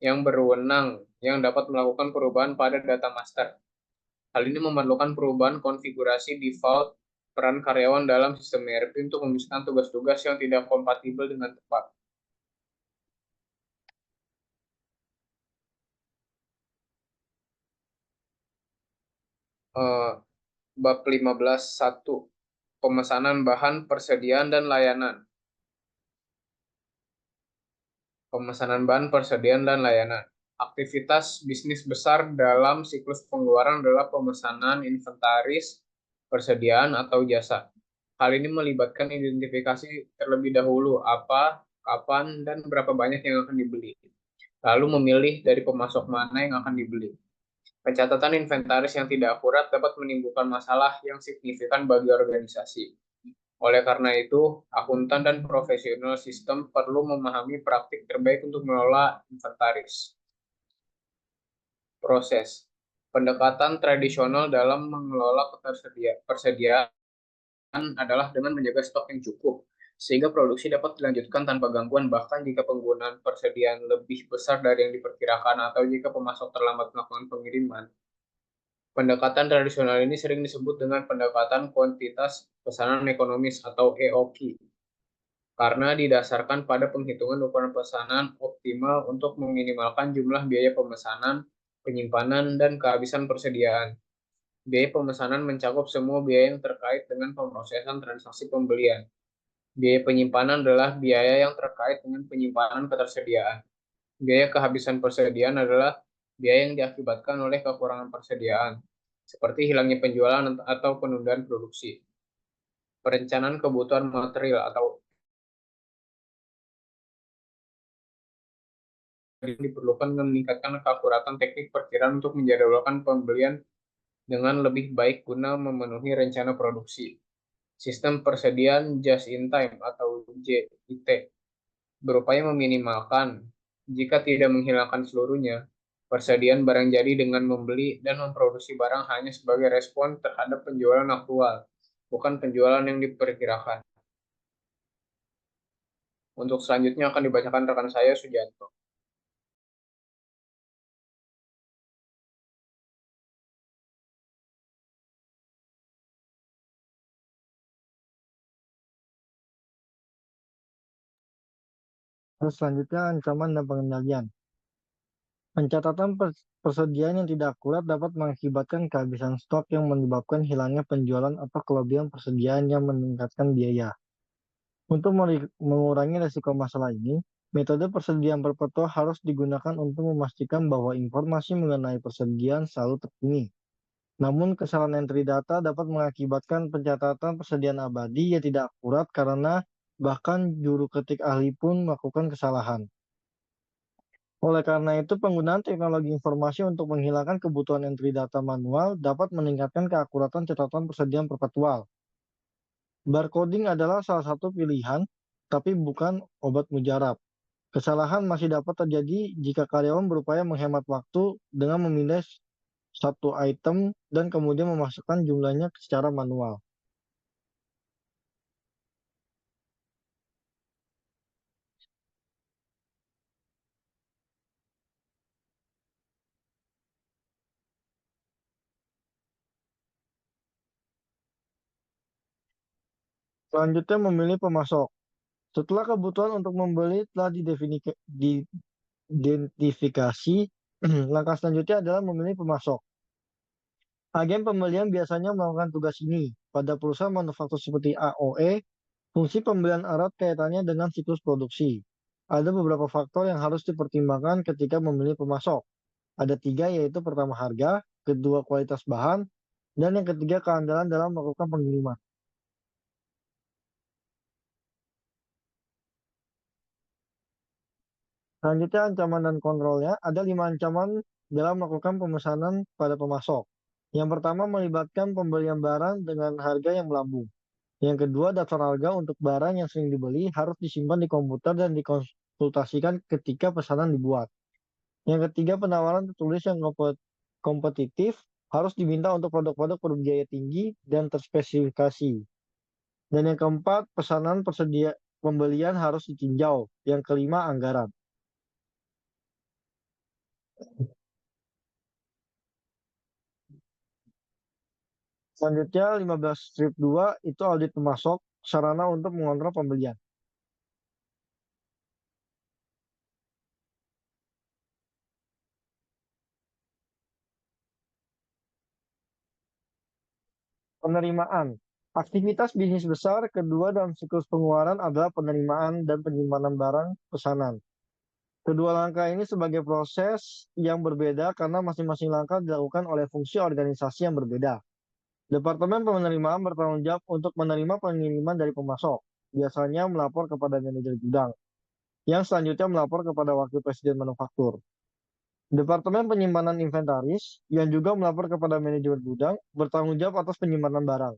Speaker 1: yang berwenang yang dapat melakukan perubahan pada data master. Hal ini memerlukan perubahan konfigurasi default peran karyawan dalam sistem ERP untuk memisahkan tugas-tugas yang tidak kompatibel dengan tepat. Bab 15.1 Pemesanan bahan, persediaan, dan layanan. Pemesanan bahan, persediaan, dan layanan. Aktivitas bisnis besar dalam siklus pengeluaran adalah pemesanan inventaris, persediaan, atau jasa. Hal ini melibatkan identifikasi terlebih dahulu apa, kapan, dan berapa banyak yang akan dibeli. Lalu memilih dari pemasok mana yang akan dibeli. Pencatatan inventaris yang tidak akurat dapat menimbulkan masalah yang signifikan bagi organisasi. Oleh karena itu, akuntan dan profesional sistem perlu memahami praktik terbaik untuk mengelola inventaris. Proses. Pendekatan tradisional dalam mengelola persediaan adalah dengan menjaga stok yang cukup, sehingga produksi dapat dilanjutkan tanpa gangguan bahkan jika penggunaan persediaan lebih besar dari yang diperkirakan atau jika pemasok terlambat melakukan pengiriman. Pendekatan tradisional ini sering disebut dengan pendekatan kuantitas pesanan ekonomis atau EOQ, karena didasarkan pada penghitungan ukuran pesanan optimal untuk meminimalkan jumlah biaya pemesanan, penyimpanan, dan kehabisan persediaan. Biaya pemesanan mencakup semua biaya yang terkait dengan pemrosesan transaksi pembelian. Biaya penyimpanan adalah biaya yang terkait dengan penyimpanan ketersediaan. Biaya kehabisan persediaan adalah biaya yang diakibatkan oleh kekurangan persediaan, seperti hilangnya penjualan atau penundaan produksi. Perencanaan kebutuhan material atau diperlukan meningkatkan keakuratan teknik perkiraan untuk menjadwalkan pembelian dengan lebih baik guna memenuhi rencana produksi. Sistem persediaan just in time atau JIT berupaya meminimalkan, jika tidak menghilangkan seluruhnya, persediaan barang jadi dengan membeli dan memproduksi barang hanya sebagai respon terhadap penjualan aktual, bukan penjualan yang diperkirakan. Untuk selanjutnya akan dibacakan rekan saya, Sujanto.
Speaker 2: Terus selanjutnya ancaman dan pengendalian. Pencatatan persediaan yang tidak akurat dapat mengakibatkan kehabisan stok yang menyebabkan hilangnya penjualan atau kelebihan persediaan yang meningkatkan biaya. Untuk mengurangi risiko masalah ini, metode persediaan perpetual harus digunakan untuk memastikan bahwa informasi mengenai persediaan selalu terkini. Namun, kesalahan entry data dapat mengakibatkan pencatatan persediaan abadi yang tidak akurat karena bahkan juru ketik ahli pun melakukan kesalahan. Oleh karena itu, penggunaan teknologi informasi untuk menghilangkan kebutuhan entry data manual dapat meningkatkan keakuratan catatan persediaan perpetual. Barcoding adalah salah satu pilihan, tapi bukan obat mujarab. Kesalahan masih dapat terjadi jika karyawan berupaya menghemat waktu dengan memilih satu item dan kemudian memasukkan jumlahnya secara manual. Selanjutnya memilih pemasok. Setelah kebutuhan untuk membeli telah diidentifikasi, langkah selanjutnya adalah memilih pemasok. Agen pembelian biasanya melakukan tugas ini. pada perusahaan manufaktur seperti AOE, fungsi pembelian erat kaitannya dengan siklus produksi. Ada beberapa faktor yang harus dipertimbangkan ketika memilih pemasok. Ada 3, yaitu pertama harga, kedua kualitas bahan, dan yang ketiga keandalan dalam melakukan pengiriman. Selanjutnya ancaman dan kontrolnya. Ada 5 ancaman dalam melakukan pemesanan pada pemasok. Yang pertama melibatkan pembelian barang dengan harga yang melambung. Yang kedua, daftar harga untuk barang yang sering dibeli harus disimpan di komputer dan dikonsultasikan ketika pesanan dibuat. Yang ketiga, penawaran tertulis yang kompetitif harus diminta untuk produk-produk berbiaya tinggi dan terspesifikasi. Dan yang keempat, pesanan pembelian harus ditinjau. Yang kelima, anggaran. Selanjutnya 15-2 itu audit pemasok, sarana untuk mengontrol pembelian. Penerimaan. Aktivitas bisnis besar kedua dalam siklus pengeluaran adalah penerimaan dan penyimpanan barang pesanan. Kedua langkah ini sebagai proses yang berbeda karena masing-masing langkah dilakukan oleh fungsi organisasi yang berbeda. Departemen penerimaan bertanggung jawab untuk menerima pengiriman dari pemasok, biasanya melapor kepada manajer gudang, yang selanjutnya melapor kepada wakil presiden manufaktur. Departemen penyimpanan inventaris, yang juga melapor kepada manajemen gudang, bertanggung jawab atas penyimpanan barang.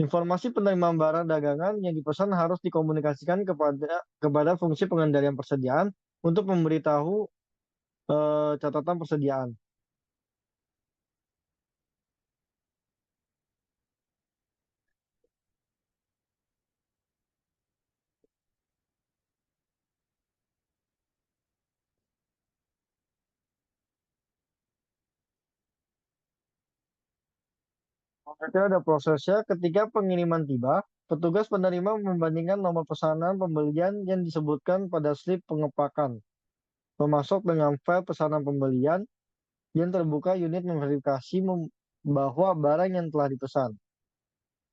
Speaker 2: Informasi penerimaan barang dagangan yang dipesan harus dikomunikasikan kepada fungsi pengendalian persediaan untuk memberitahu catatan persediaan. Selanjutnya ada prosesnya. Ketika pengiriman tiba, petugas penerima membandingkan nomor pesanan pembelian yang disebutkan pada slip pengepakan pemasok dengan file pesanan pembelian yang terbuka. Unit memverifikasi bahwa barang yang telah dipesan.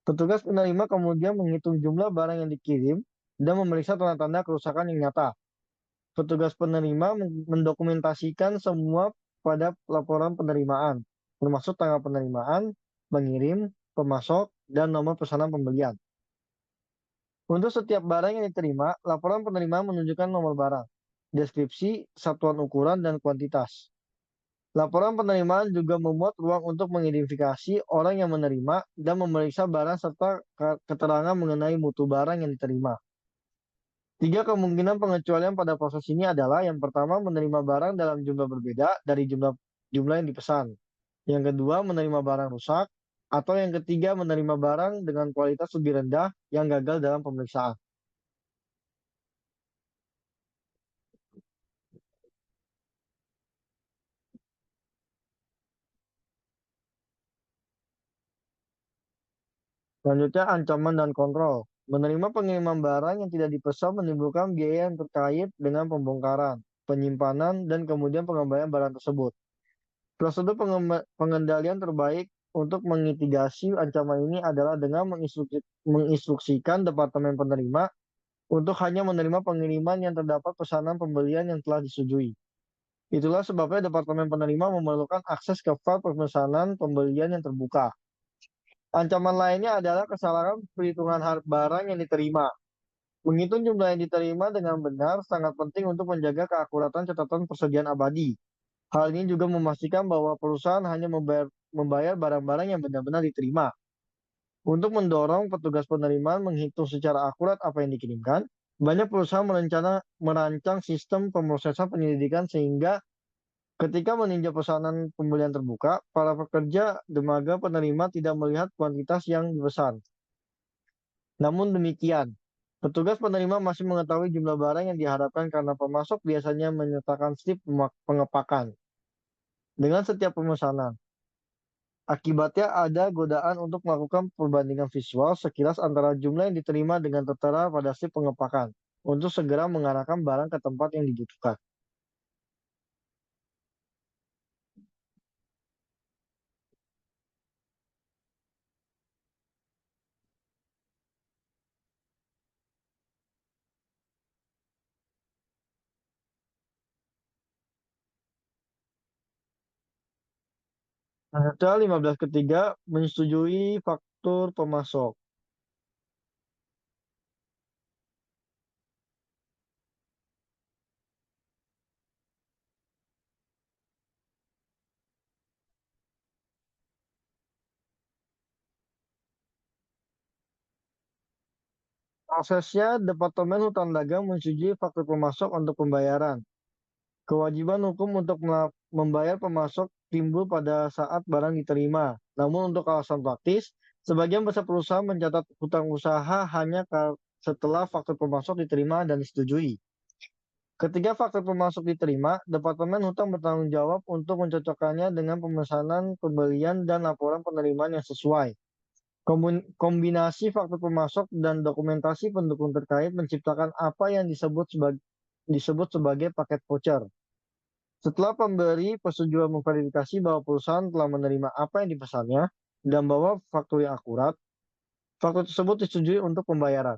Speaker 2: Petugas penerima kemudian menghitung jumlah barang yang dikirim dan memeriksa tanda-tanda kerusakan yang nyata. Petugas penerima mendokumentasikan semua pada laporan penerimaan, termasuk tanggal penerimaan, pengirim, pemasok, dan nomor pesanan pembelian. Untuk setiap barang yang diterima, laporan penerimaan menunjukkan nomor barang, deskripsi, satuan ukuran, dan kuantitas. Laporan penerimaan juga memuat ruang untuk mengidentifikasi orang yang menerima dan memeriksa barang serta keterangan mengenai mutu barang yang diterima. 3 kemungkinan pengecualian pada proses ini adalah yang pertama menerima barang dalam jumlah berbeda dari jumlah yang dipesan. Yang kedua menerima barang rusak. Atau yang ketiga menerima barang dengan kualitas lebih rendah yang gagal dalam pemeriksaan. Selanjutnya ancaman dan kontrol. Menerima pengiriman barang yang tidak dipesan menimbulkan biaya yang terkait dengan pembongkaran, penyimpanan, dan kemudian pengembalian barang tersebut. Prosedur pengendalian terbaik untuk memitigasi ancaman ini adalah dengan menginstruksikan Departemen Penerima untuk hanya menerima pengiriman yang terdapat pesanan pembelian yang telah disetujui. Itulah sebabnya Departemen Penerima memerlukan akses ke file pemesanan pembelian yang terbuka. Ancaman lainnya adalah kesalahan perhitungan barang yang diterima. Menghitung jumlah yang diterima dengan benar sangat penting untuk menjaga keakuratan catatan persediaan abadi. Hal ini juga memastikan bahwa perusahaan hanya membayar barang-barang yang benar-benar diterima. Untuk mendorong petugas penerimaan menghitung secara akurat apa yang dikirimkan, banyak perusahaan merancang sistem pemrosesan penyelidikan sehingga ketika meninjau pesanan pembelian terbuka, para pekerja dermaga penerima tidak melihat kuantitas yang dipesan. Namun demikian, petugas penerima masih mengetahui jumlah barang yang diharapkan karena pemasok biasanya menyertakan slip pengepakan dengan setiap pemesanan. Akibatnya ada godaan untuk melakukan perbandingan visual sekilas antara jumlah yang diterima dengan tertera pada slip pengepakan untuk segera mengarahkan barang ke tempat yang dibutuhkan. Selanjutnya 15 ketiga menyetujui faktur pemasok. Prosesnya, Departemen Hutang Dagang menyetujui faktur pemasok untuk pembayaran. Kewajiban hukum untuk membayar pemasok timbul pada saat barang diterima. Namun untuk alasan praktis, sebagian besar perusahaan mencatat hutang usaha hanya setelah faktur pemasok diterima dan disetujui. Ketika faktur pemasok diterima, Departemen Hutang bertanggung jawab untuk mencocokkannya dengan pemesanan pembelian dan laporan penerimaan yang sesuai. Kombinasi faktur pemasok dan dokumentasi pendukung terkait menciptakan apa yang disebut sebagai paket voucher. Setelah pemberi persetujuan memverifikasi bahwa perusahaan telah menerima apa yang dipesannya dan bahwa faktur yang akurat, faktur tersebut disetujui untuk pembayaran.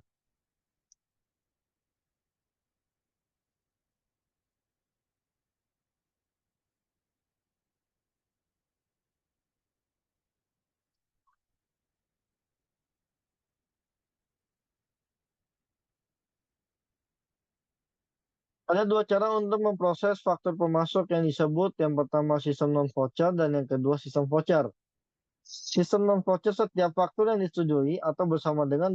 Speaker 2: Ada dua cara untuk memproses faktur pemasok yang disebut. Yang pertama sistem non-voucher dan yang kedua sistem voucher. Sistem non-voucher, setiap faktur yang disetujui atau bersama dengan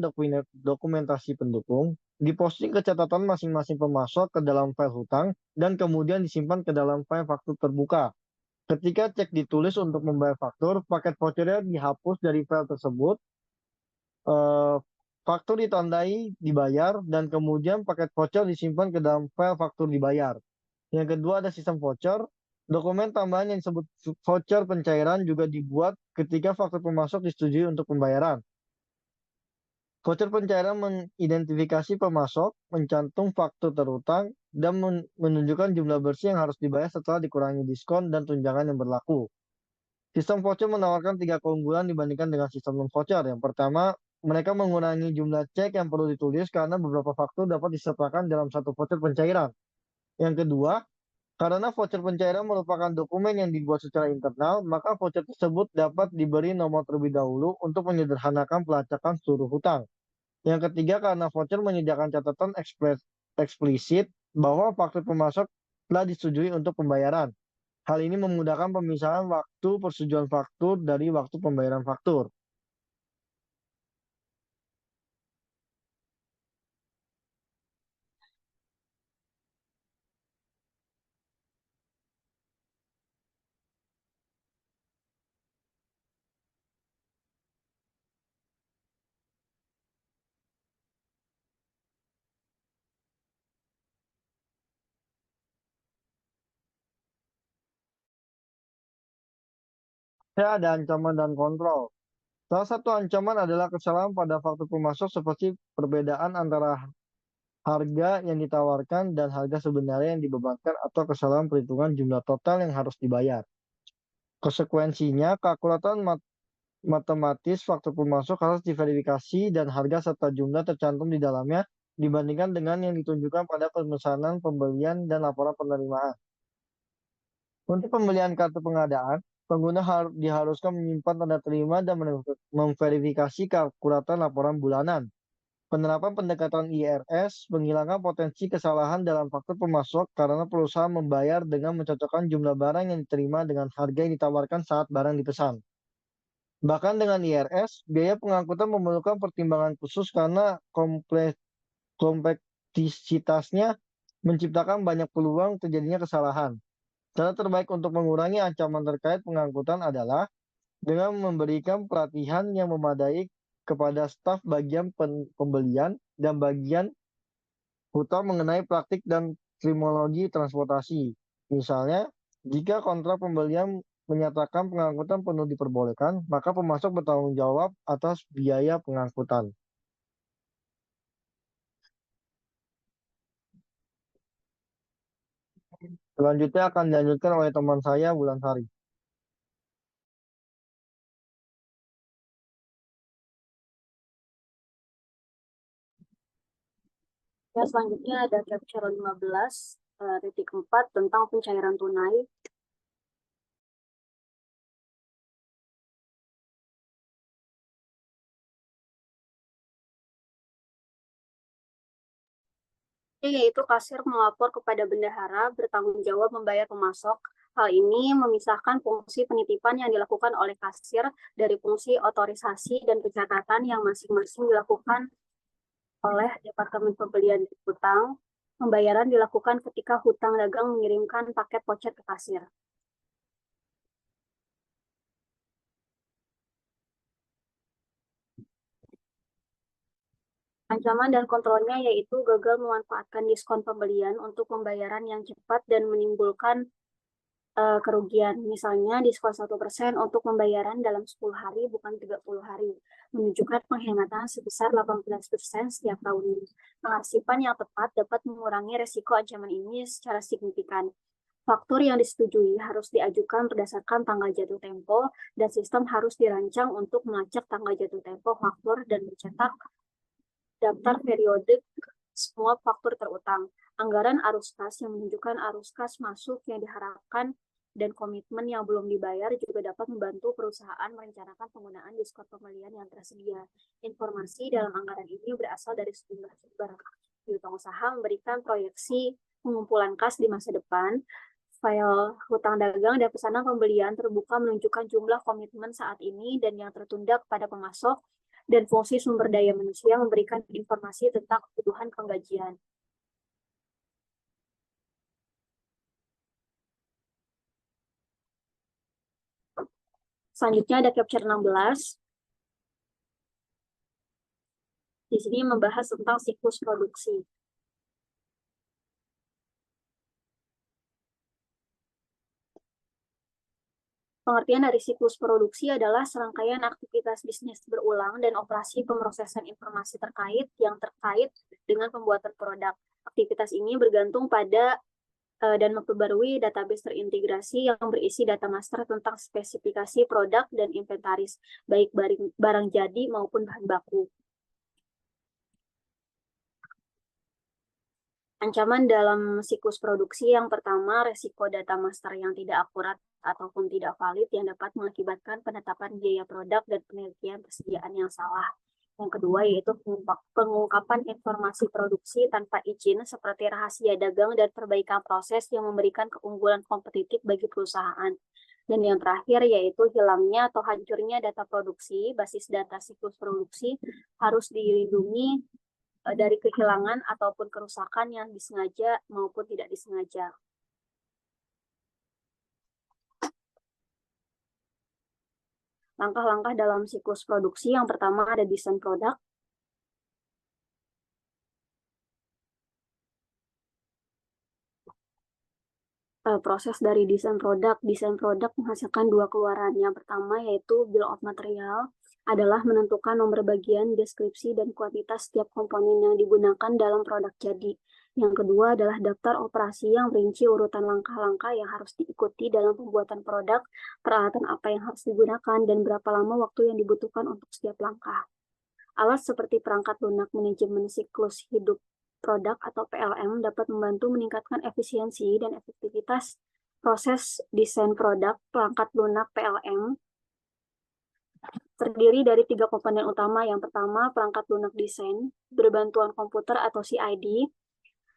Speaker 2: dokumentasi pendukung diposting ke catatan masing-masing pemasok ke dalam file hutang dan kemudian disimpan ke dalam file faktur terbuka. Ketika cek ditulis untuk membayar faktur, paket vouchernya dihapus dari file tersebut. eh, Faktur ditandai dibayar dan kemudian paket voucher disimpan ke dalam file faktur dibayar. Yang kedua ada sistem voucher. Dokumen tambahan yang disebut voucher pencairan juga dibuat ketika faktur pemasok disetujui untuk pembayaran. Voucher pencairan mengidentifikasi pemasok, mencantum faktur terutang, dan menunjukkan jumlah bersih yang harus dibayar setelah dikurangi diskon dan tunjangan yang berlaku. Sistem voucher menawarkan 3 keunggulan dibandingkan dengan sistem non-voucher. Yang pertama, mereka mengurangi jumlah cek yang perlu ditulis karena beberapa faktur dapat disertakan dalam satu voucher pencairan. Yang kedua, karena voucher pencairan merupakan dokumen yang dibuat secara internal, maka voucher tersebut dapat diberi nomor terlebih dahulu untuk menyederhanakan pelacakan seluruh hutang. Yang ketiga, karena voucher menyediakan catatan eksplisit bahwa faktur pemasok telah disetujui untuk pembayaran. Hal ini memudahkan pemisahan waktu persetujuan faktur dari waktu pembayaran faktur. Ya, ada ancaman dan kontrol. Salah satu ancaman adalah kesalahan pada faktur pemasok seperti perbedaan antara harga yang ditawarkan dan harga sebenarnya yang dibebankan atau kesalahan perhitungan jumlah total yang harus dibayar. Konsekuensinya, keakuratan matematis faktur pemasok harus diverifikasi dan harga serta jumlah tercantum di dalamnya dibandingkan dengan yang ditunjukkan pada pemesanan pembelian dan laporan penerimaan. Untuk pembelian kartu pengadaan, pengguna diharuskan menyimpan tanda terima dan memverifikasi keakuratan laporan bulanan. Penerapan pendekatan IRS menghilangkan potensi kesalahan dalam faktur pemasok karena perusahaan membayar dengan mencocokkan jumlah barang yang diterima dengan harga yang ditawarkan saat barang dipesan. Bahkan dengan IRS, biaya pengangkutan memerlukan pertimbangan khusus karena kompleksitasnya menciptakan banyak peluang terjadinya kesalahan. Cara terbaik untuk mengurangi ancaman terkait pengangkutan adalah dengan memberikan pelatihan yang memadai kepada staf bagian pembelian dan bagian hutang mengenai praktik dan kriminologi transportasi. Misalnya, jika kontrak pembelian menyatakan pengangkutan penuh diperbolehkan, maka pemasok bertanggung jawab atas biaya pengangkutan. Selanjutnya akan dilanjutkan oleh teman saya, Bulan Sari.
Speaker 3: Ya, selanjutnya ada capture 15.4 tentang pencairan tunai. yaitu kasir melapor kepada bendahara bertanggung jawab membayar pemasok. Hal ini memisahkan fungsi penitipan yang dilakukan oleh kasir dari fungsi otorisasi dan pencatatan yang masing-masing dilakukan oleh Departemen Pembelian dan Hutang. Pembayaran dilakukan ketika hutang dagang mengirimkan paket voucher ke kasir. Ancaman dan kontrolnya yaitu gagal memanfaatkan diskon pembelian untuk pembayaran yang cepat dan menimbulkan kerugian. Misalnya diskon 1% untuk pembayaran dalam 10 hari bukan 30 hari. Menunjukkan penghematan sebesar 18% setiap tahunnya. Pengarsipan yang tepat dapat mengurangi resiko ancaman ini secara signifikan. Faktur yang disetujui harus diajukan berdasarkan tanggal jatuh tempo dan sistem harus dirancang untuk melacak tanggal jatuh tempo faktur dan mencetak daftar periodik semua faktur terutang. Anggaran arus kas yang menunjukkan arus kas masuk yang diharapkan dan komitmen yang belum dibayar juga dapat membantu perusahaan merencanakan penggunaan diskon pembelian yang tersedia. Informasi dalam anggaran ini berasal dari sejumlah sumber. Piutang usaha memberikan proyeksi pengumpulan kas di masa depan. File hutang dagang dan pesanan pembelian terbuka menunjukkan jumlah komitmen saat ini dan yang tertunda kepada pemasok, dan fungsi sumber daya manusia memberikan informasi tentang kebutuhan penggajian. Selanjutnya ada capture 16. Di sini membahas tentang siklus produksi. Pengertian dari siklus produksi adalah serangkaian aktivitas bisnis berulang dan operasi pemrosesan informasi terkait yang terkait dengan pembuatan produk. Aktivitas ini bergantung pada dan memperbarui database terintegrasi yang berisi data master tentang spesifikasi produk dan inventaris, baik barang jadi maupun bahan baku. Ancaman dalam siklus produksi yang pertama, resiko data master yang tidak akurat ataupun tidak valid yang dapat mengakibatkan penetapan biaya produk dan penelitian persediaan yang salah. Yang kedua yaitu pengungkapan informasi produksi tanpa izin seperti rahasia dagang dan perbaikan proses yang memberikan keunggulan kompetitif bagi perusahaan. Dan yang terakhir yaitu hilangnya atau hancurnya data produksi, basis data siklus produksi harus dilindungi dari kehilangan ataupun kerusakan yang disengaja maupun tidak disengaja. Langkah-langkah dalam siklus produksi yang pertama ada desain produk. Proses dari desain produk menghasilkan dua keluaran. Yang pertama yaitu bill of material adalah menentukan nomor bagian, deskripsi, dan kuantitas setiap komponen yang digunakan dalam produk jadi. Yang kedua adalah daftar operasi yang merinci urutan langkah-langkah yang harus diikuti dalam pembuatan produk, peralatan apa yang harus digunakan, dan berapa lama waktu yang dibutuhkan untuk setiap langkah. Alat seperti perangkat lunak manajemen siklus hidup produk atau PLM dapat membantu meningkatkan efisiensi dan efektivitas proses desain produk. Perangkat lunak PLM terdiri dari 3 komponen utama. Yang pertama, perangkat lunak desain berbantuan komputer atau CID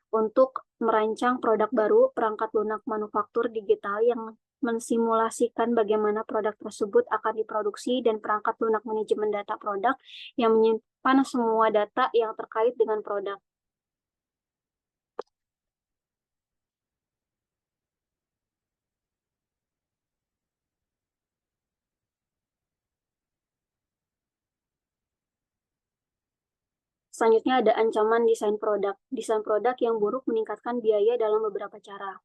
Speaker 3: untuk merancang produk baru, perangkat lunak manufaktur digital yang mensimulasikan bagaimana produk tersebut akan diproduksi, dan perangkat lunak manajemen data produk yang menyimpan semua data yang terkait dengan produk. Selanjutnya ada ancaman desain produk. Desain produk yang buruk meningkatkan biaya dalam beberapa cara.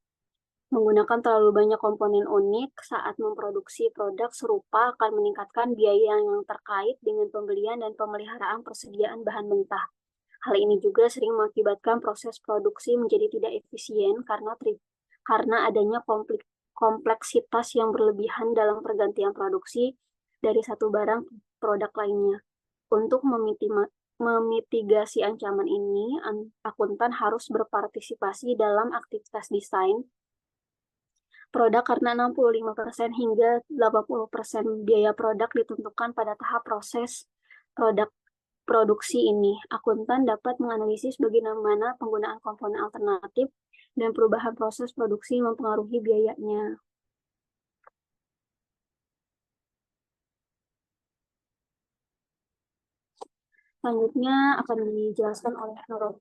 Speaker 3: Menggunakan terlalu banyak komponen unik saat memproduksi produk serupa akan meningkatkan biaya yang terkait dengan pembelian dan pemeliharaan persediaan bahan mentah. Hal ini juga sering mengakibatkan proses produksi menjadi tidak efisien karena adanya kompleksitas yang berlebihan dalam pergantian produksi dari satu barang ke produk lainnya. Untuk memitigasi ancaman ini, akuntan harus berpartisipasi dalam aktivitas desain produk karena 65% hingga 80% biaya produk ditentukan pada tahap proses produk produksi ini. Akuntan dapat menganalisis bagaimana penggunaan komponen alternatif dan perubahan proses produksi mempengaruhi biayanya. Selanjutnya akan dijelaskan oleh Nurul.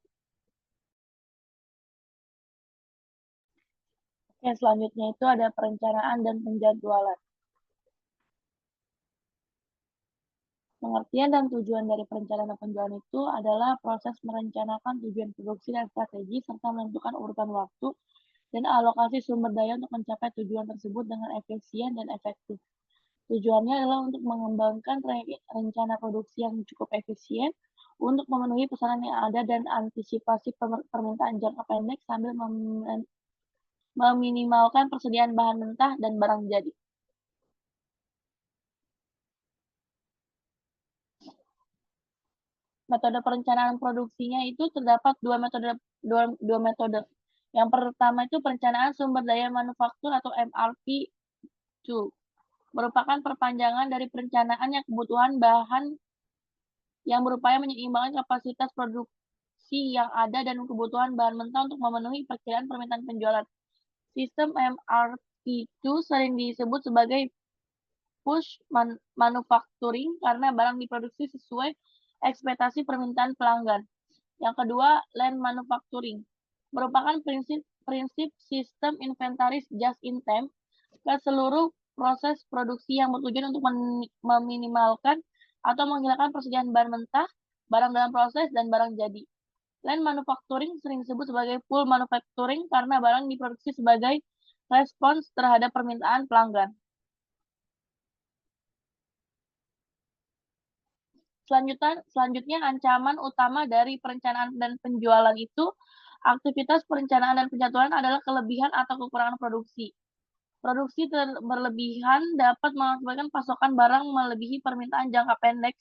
Speaker 4: Oke, selanjutnya itu ada perencanaan dan penjadwalan. Pengertian dan tujuan dari perencanaan dan penjualan itu adalah proses merencanakan tujuan produksi dan strategi serta menentukan urutan waktu dan alokasi sumber daya untuk mencapai tujuan tersebut dengan efisien dan efektif. Tujuannya adalah untuk mengembangkan rencana produksi yang cukup efisien untuk memenuhi pesanan yang ada dan antisipasi permintaan jangka pendek sambil meminimalkan persediaan bahan mentah dan barang jadi. Metode perencanaan produksinya itu terdapat dua metode. Yang pertama itu perencanaan sumber daya manufaktur atau MRP2, merupakan perpanjangan dari perencanaan yang kebutuhan bahan yang berupaya menyeimbangkan kapasitas produksi yang ada dan kebutuhan bahan mentah untuk memenuhi perkiraan permintaan penjualan. Sistem MRP2 sering disebut sebagai push manufacturing karena barang diproduksi sesuai ekspektasi permintaan pelanggan. Yang kedua, land manufacturing, merupakan prinsip sistem inventaris just in time ke seluruh proses produksi yang bertujuan untuk meminimalkan atau menghilangkan persediaan bahan mentah, barang dalam proses, dan barang jadi. Land manufacturing sering disebut sebagai full manufacturing karena barang diproduksi sebagai respons terhadap permintaan pelanggan. Selanjutnya, ancaman utama dari perencanaan dan penjualan itu, aktivitas perencanaan dan penjadwalan adalah kelebihan atau kekurangan produksi. Produksi berlebihan dapat mengakibatkan pasokan barang melebihi permintaan jangka pendek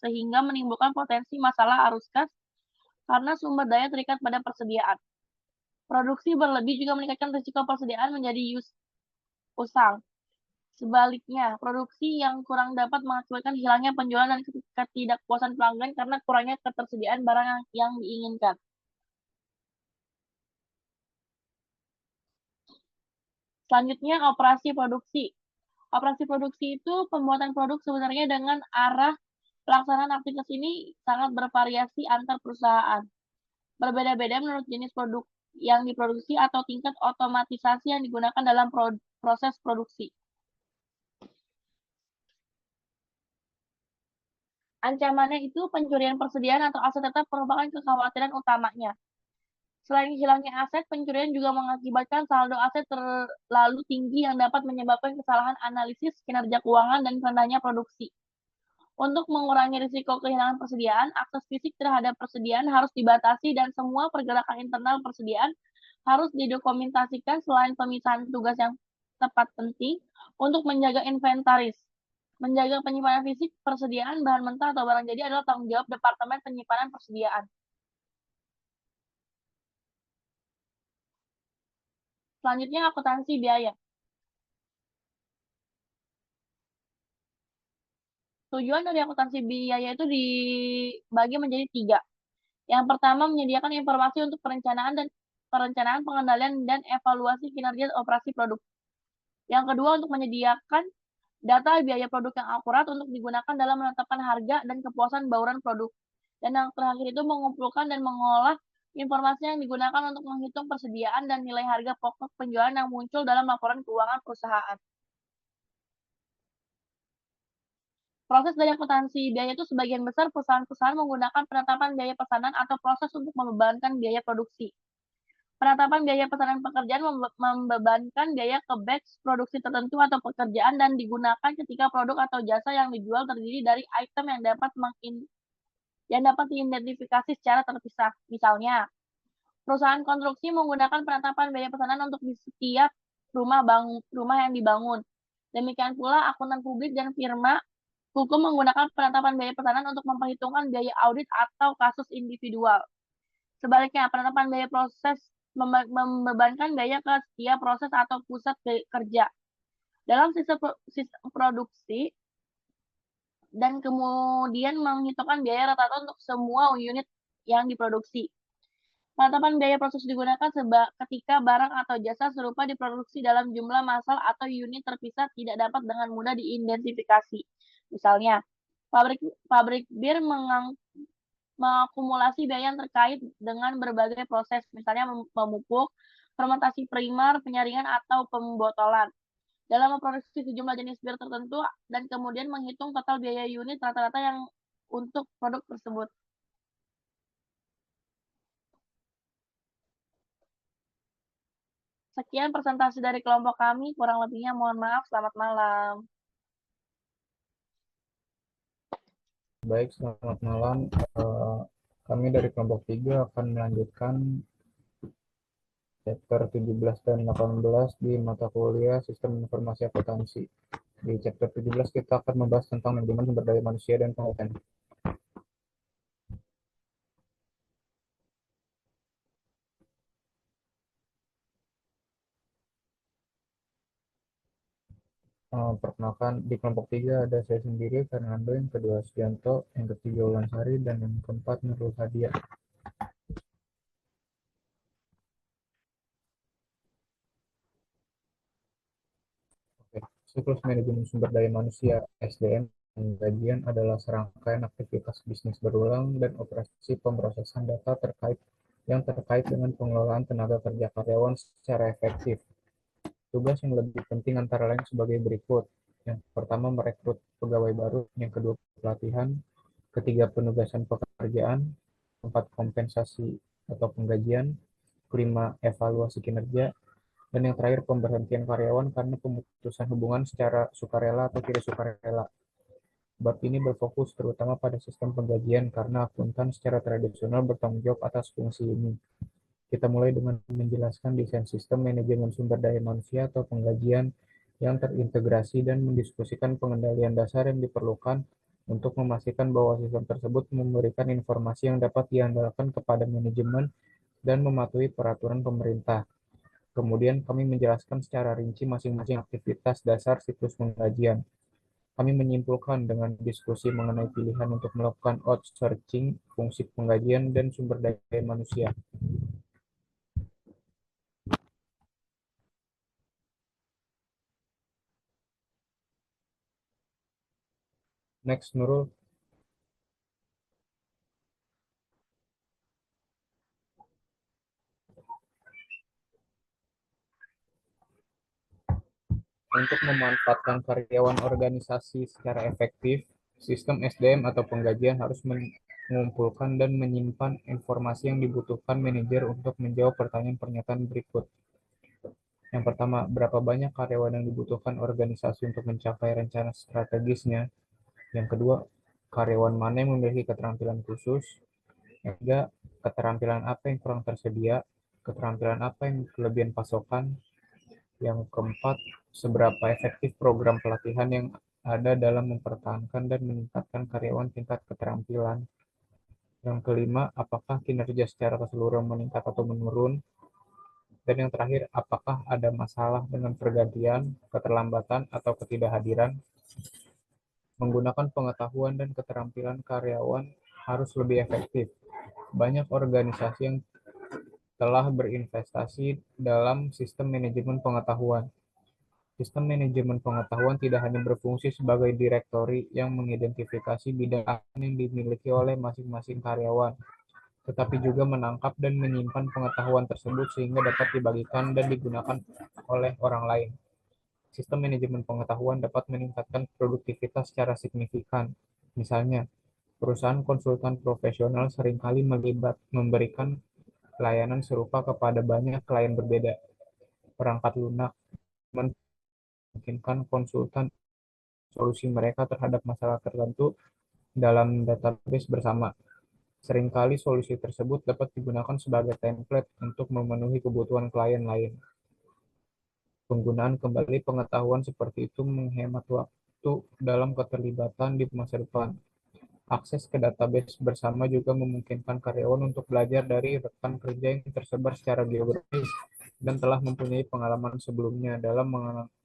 Speaker 4: sehingga menimbulkan potensi masalah arus kas karena sumber daya terikat pada persediaan. Produksi berlebih juga meningkatkan risiko persediaan menjadi usang. Sebaliknya, produksi yang kurang dapat mengakibatkan hilangnya penjualan dan ketidakpuasan pelanggan karena kurangnya ketersediaan barang yang diinginkan. Selanjutnya, operasi produksi. Operasi produksi itu pembuatan produk sebenarnya dengan arah pelaksanaan aktivitas ini sangat bervariasi antar perusahaan. Berbeda-beda menurut jenis produk yang diproduksi atau tingkat otomatisasi yang digunakan dalam proses produksi. Ancamannya itu pencurian persediaan atau aset tetap merupakan kekhawatiran utamanya. Selain hilangnya aset, pencurian juga mengakibatkan saldo aset terlalu tinggi yang dapat menyebabkan kesalahan analisis kinerja keuangan dan rendahnya produksi. Untuk mengurangi risiko kehilangan persediaan, akses fisik terhadap persediaan harus dibatasi dan semua pergerakan internal persediaan harus didokumentasikan selain pemisahan tugas yang tepat penting untuk menjaga inventaris. Menjaga penyimpanan fisik persediaan bahan mentah atau barang jadi adalah tanggung jawab Departemen Penyimpanan Persediaan. Selanjutnya, akuntansi biaya. Tujuan dari akuntansi biaya itu dibagi menjadi 3. Yang pertama, menyediakan informasi untuk perencanaan, pengendalian, dan evaluasi kinerja operasi produk. Yang kedua, untuk menyediakan data biaya produk yang akurat untuk digunakan dalam menetapkan harga dan kepuasan bauran produk. Dan yang terakhir itu mengumpulkan dan mengolah informasi yang digunakan untuk menghitung persediaan dan nilai harga pokok penjualan yang muncul dalam laporan keuangan perusahaan. Proses dari akuntansi biaya itu sebagian besar perusahaan-perusahaan menggunakan penetapan biaya pesanan atau proses untuk membebankan biaya produksi. Penetapan biaya pesanan pekerjaan membebankan biaya ke batch produksi tertentu atau pekerjaan dan digunakan ketika produk atau jasa yang dijual terdiri dari item yang dapat diidentifikasi secara terpisah. Misalnya, perusahaan konstruksi menggunakan penetapan biaya pesanan untuk di setiap rumah yang dibangun. Demikian pula akuntan publik dan firma hukum menggunakan penetapan biaya pesanan untuk memperhitungkan biaya audit atau kasus individual. Sebaliknya, penetapan biaya proses membebankan biaya ke setiap proses atau pusat kerja. Dalam sistem produksi, dan kemudian menghitungkan biaya rata-rata untuk semua unit yang diproduksi. Penetapan biaya proses digunakan ketika barang atau jasa serupa diproduksi dalam jumlah massal atau unit terpisah tidak dapat dengan mudah diidentifikasi. Misalnya, pabrik bir mengakumulasi biaya yang terkait dengan berbagai proses, misalnya memupuk, fermentasi primer, penyaringan, atau pembotolan dalam memproduksi sejumlah jenis bir tertentu dan kemudian menghitung total biaya unit rata-rata yang untuk produk tersebut. Sekian presentasi dari kelompok kami, kurang lebihnya mohon maaf, selamat malam.
Speaker 1: Baik, selamat malam. Kami dari kelompok 3 akan melanjutkan chapter 17 dan 18 di mata kuliah Sistem Informasi Akuntansi. Di chapter 17 kita akan membahas tentang manajemen sumber daya manusia dan penguatan. Perkenalkan, di kelompok 3 ada saya sendiri, Fernando, yang kedua Sugianto, yang ketiga Ulansari, dan yang keempat Nurul Hadiah. Siklus manajemen sumber daya manusia (SDM) pengkajian adalah serangkaian aktivitas bisnis berulang dan operasi pemrosesan data yang terkait dengan pengelolaan tenaga kerja karyawan secara efektif. Tugas yang lebih penting antara lain sebagai berikut. Yang pertama, merekrut pegawai baru. Yang kedua, pelatihan. Ketiga, penugasan pekerjaan. Keempat, kompensasi atau penggajian. Kelima, evaluasi kinerja. Dan yang terakhir, pemberhentian karyawan karena pemutusan hubungan secara sukarela atau tidak sukarela. Bab ini berfokus terutama pada sistem penggajian karena akuntan secara tradisional bertanggung jawab atas fungsi ini. Kita mulai dengan menjelaskan desain sistem manajemen sumber daya manusia atau penggajian yang terintegrasi dan mendiskusikan pengendalian dasar yang diperlukan untuk memastikan bahwa sistem tersebut memberikan informasi yang dapat diandalkan kepada manajemen dan mematuhi peraturan pemerintah. Kemudian kami menjelaskan secara rinci masing-masing aktivitas dasar siklus penggajian. Kami menyimpulkan dengan diskusi mengenai pilihan untuk melakukan outsourcing fungsi penggajian dan sumber daya manusia. Next, Nurul. Untuk memanfaatkan karyawan organisasi secara efektif, sistem SDM atau penggajian harus mengumpulkan dan menyimpan informasi yang dibutuhkan manajer untuk menjawab pertanyaan pernyataan berikut. Yang pertama, berapa banyak karyawan yang dibutuhkan organisasi untuk mencapai rencana strategisnya? Yang kedua, karyawan mana yang memiliki keterampilan khusus? Yang ketiga, keterampilan apa yang kurang tersedia? Keterampilan apa yang kelebihan pasokan? Yang keempat, seberapa efektif program pelatihan yang ada dalam mempertahankan dan meningkatkan karyawan tingkat keterampilan? Yang kelima, apakah kinerja secara keseluruhan meningkat atau menurun? Dan yang terakhir, apakah ada masalah dengan pergantian, keterlambatan, atau ketidakhadiran? Menggunakan pengetahuan dan keterampilan karyawan harus lebih efektif. Banyak organisasi yang telah berinvestasi dalam sistem manajemen pengetahuan. Sistem manajemen pengetahuan tidak hanya berfungsi sebagai direktori yang mengidentifikasi bidang yang dimiliki oleh masing-masing karyawan, tetapi juga menangkap dan menyimpan pengetahuan tersebut sehingga dapat dibagikan dan digunakan oleh orang lain. Sistem manajemen pengetahuan dapat meningkatkan produktivitas secara signifikan. Misalnya, perusahaan konsultan profesional seringkali memberikan layanan serupa kepada banyak klien berbeda. Perangkat lunak memungkinkan konsultan solusi mereka terhadap masalah tertentu dalam database bersama. Seringkali solusi tersebut dapat digunakan sebagai template untuk memenuhi kebutuhan klien lain. Penggunaan kembali pengetahuan seperti itu menghemat waktu dalam keterlibatan di masa depan. Akses ke database bersama juga memungkinkan karyawan untuk belajar dari rekan kerja yang tersebar secara geografis dan telah mempunyai pengalaman sebelumnya dalam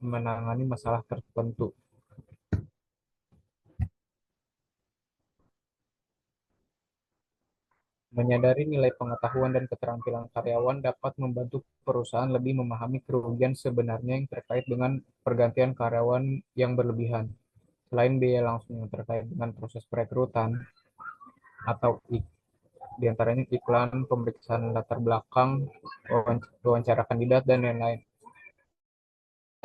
Speaker 1: menangani masalah tertentu. Menyadari nilai pengetahuan dan keterampilan karyawan dapat membantu perusahaan lebih memahami kerugian sebenarnya yang terkait dengan pergantian karyawan yang berlebihan. Selain biaya langsung yang terkait dengan proses perekrutan atau diantaranya iklan, pemeriksaan latar belakang, wawancara kandidat, dan lain-lain.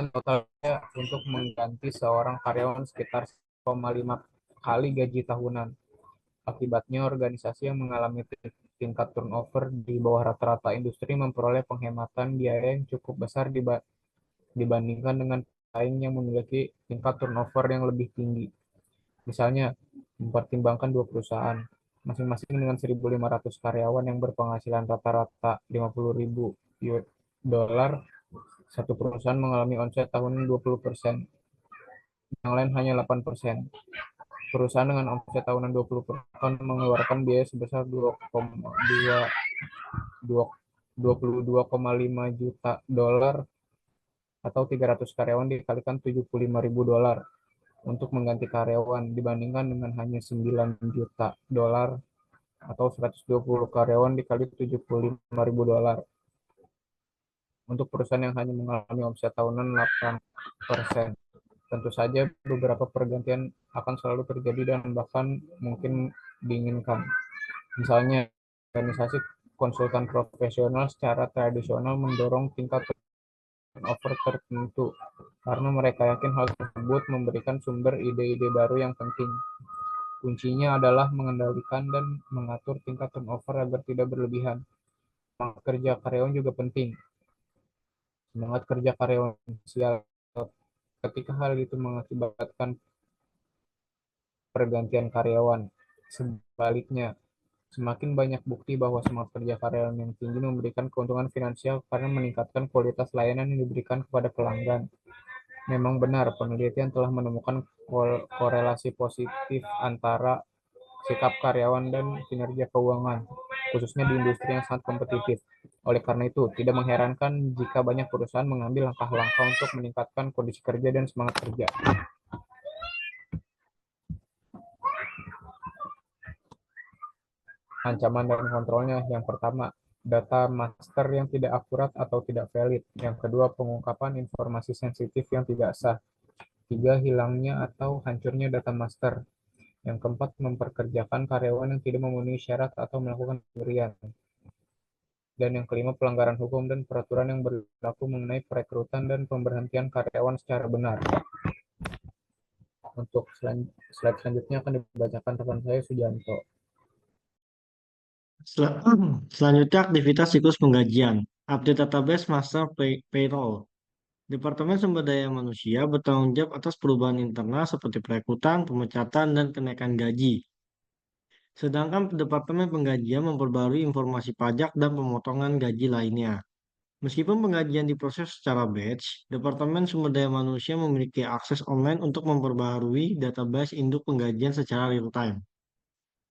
Speaker 1: Totalnya untuk mengganti seorang karyawan sekitar 1,5 kali gaji tahunan. Akibatnya, organisasi yang mengalami tingkat turnover di bawah rata-rata industri memperoleh penghematan biaya yang cukup besar dibandingkan dengan pesaing yang memiliki tingkat turnover yang lebih tinggi. Misalnya, mempertimbangkan dua perusahaan, masing-masing dengan 1.500 karyawan yang berpenghasilan rata-rata 50.000 dolar, satu perusahaan mengalami omset tahunan 20%, yang lain hanya 8%. Perusahaan dengan omset tahunan 20% akan mengeluarkan biaya sebesar 22,5 juta dolar atau 300 karyawan dikalikan 75.000 dolar untuk mengganti karyawan dibandingkan dengan hanya 9 juta dolar atau 120 karyawan dikali 75.000 dolar untuk perusahaan yang hanya mengalami omset tahunan 8%. Tentu saja beberapa pergantian akan selalu terjadi dan bahkan mungkin diinginkan. Misalnya, organisasi konsultan profesional secara tradisional mendorong tingkat turnover tertentu karena mereka yakin hal tersebut memberikan sumber ide-ide baru yang penting. Kuncinya adalah mengendalikan dan mengatur tingkat turnover agar tidak berlebihan. Semangat kerja karyawan juga penting. Semangat kerja karyawan sial ketika hal itu mengakibatkan pergantian karyawan. Sebaliknya, semakin banyak bukti bahwa semangat kerja karyawan yang tinggi memberikan keuntungan finansial karena meningkatkan kualitas layanan yang diberikan kepada pelanggan. Memang benar, penelitian telah menemukan korelasi positif antara sikap karyawan dan kinerja keuangan, khususnya di industri yang sangat kompetitif. Oleh karena itu, tidak mengherankan jika banyak perusahaan mengambil langkah-langkah untuk meningkatkan kondisi kerja dan semangat kerja. Ancaman dan kontrolnya. Yang pertama, data master yang tidak akurat atau tidak valid. Yang kedua, pengungkapan informasi sensitif yang tidak sah. Tiga, hilangnya atau hancurnya data master. Yang keempat, memperkerjakan karyawan yang tidak memenuhi syarat atau melakukan pemberian. Dan yang kelima, pelanggaran hukum dan peraturan yang berlaku mengenai perekrutan dan pemberhentian karyawan secara benar. Untuk slide selanjutnya akan dibacakan rekan saya, Sujanto.
Speaker 2: Selanjutnya aktivitas siklus penggajian. Update database master payroll. Departemen Sumber Daya Manusia bertanggung jawab atas perubahan internal seperti perekrutan, pemecatan, dan kenaikan gaji. Sedangkan Departemen Penggajian memperbarui informasi pajak dan pemotongan gaji lainnya. Meskipun penggajian diproses secara batch, Departemen Sumber Daya Manusia memiliki akses online untuk memperbarui database induk penggajian secara real-time.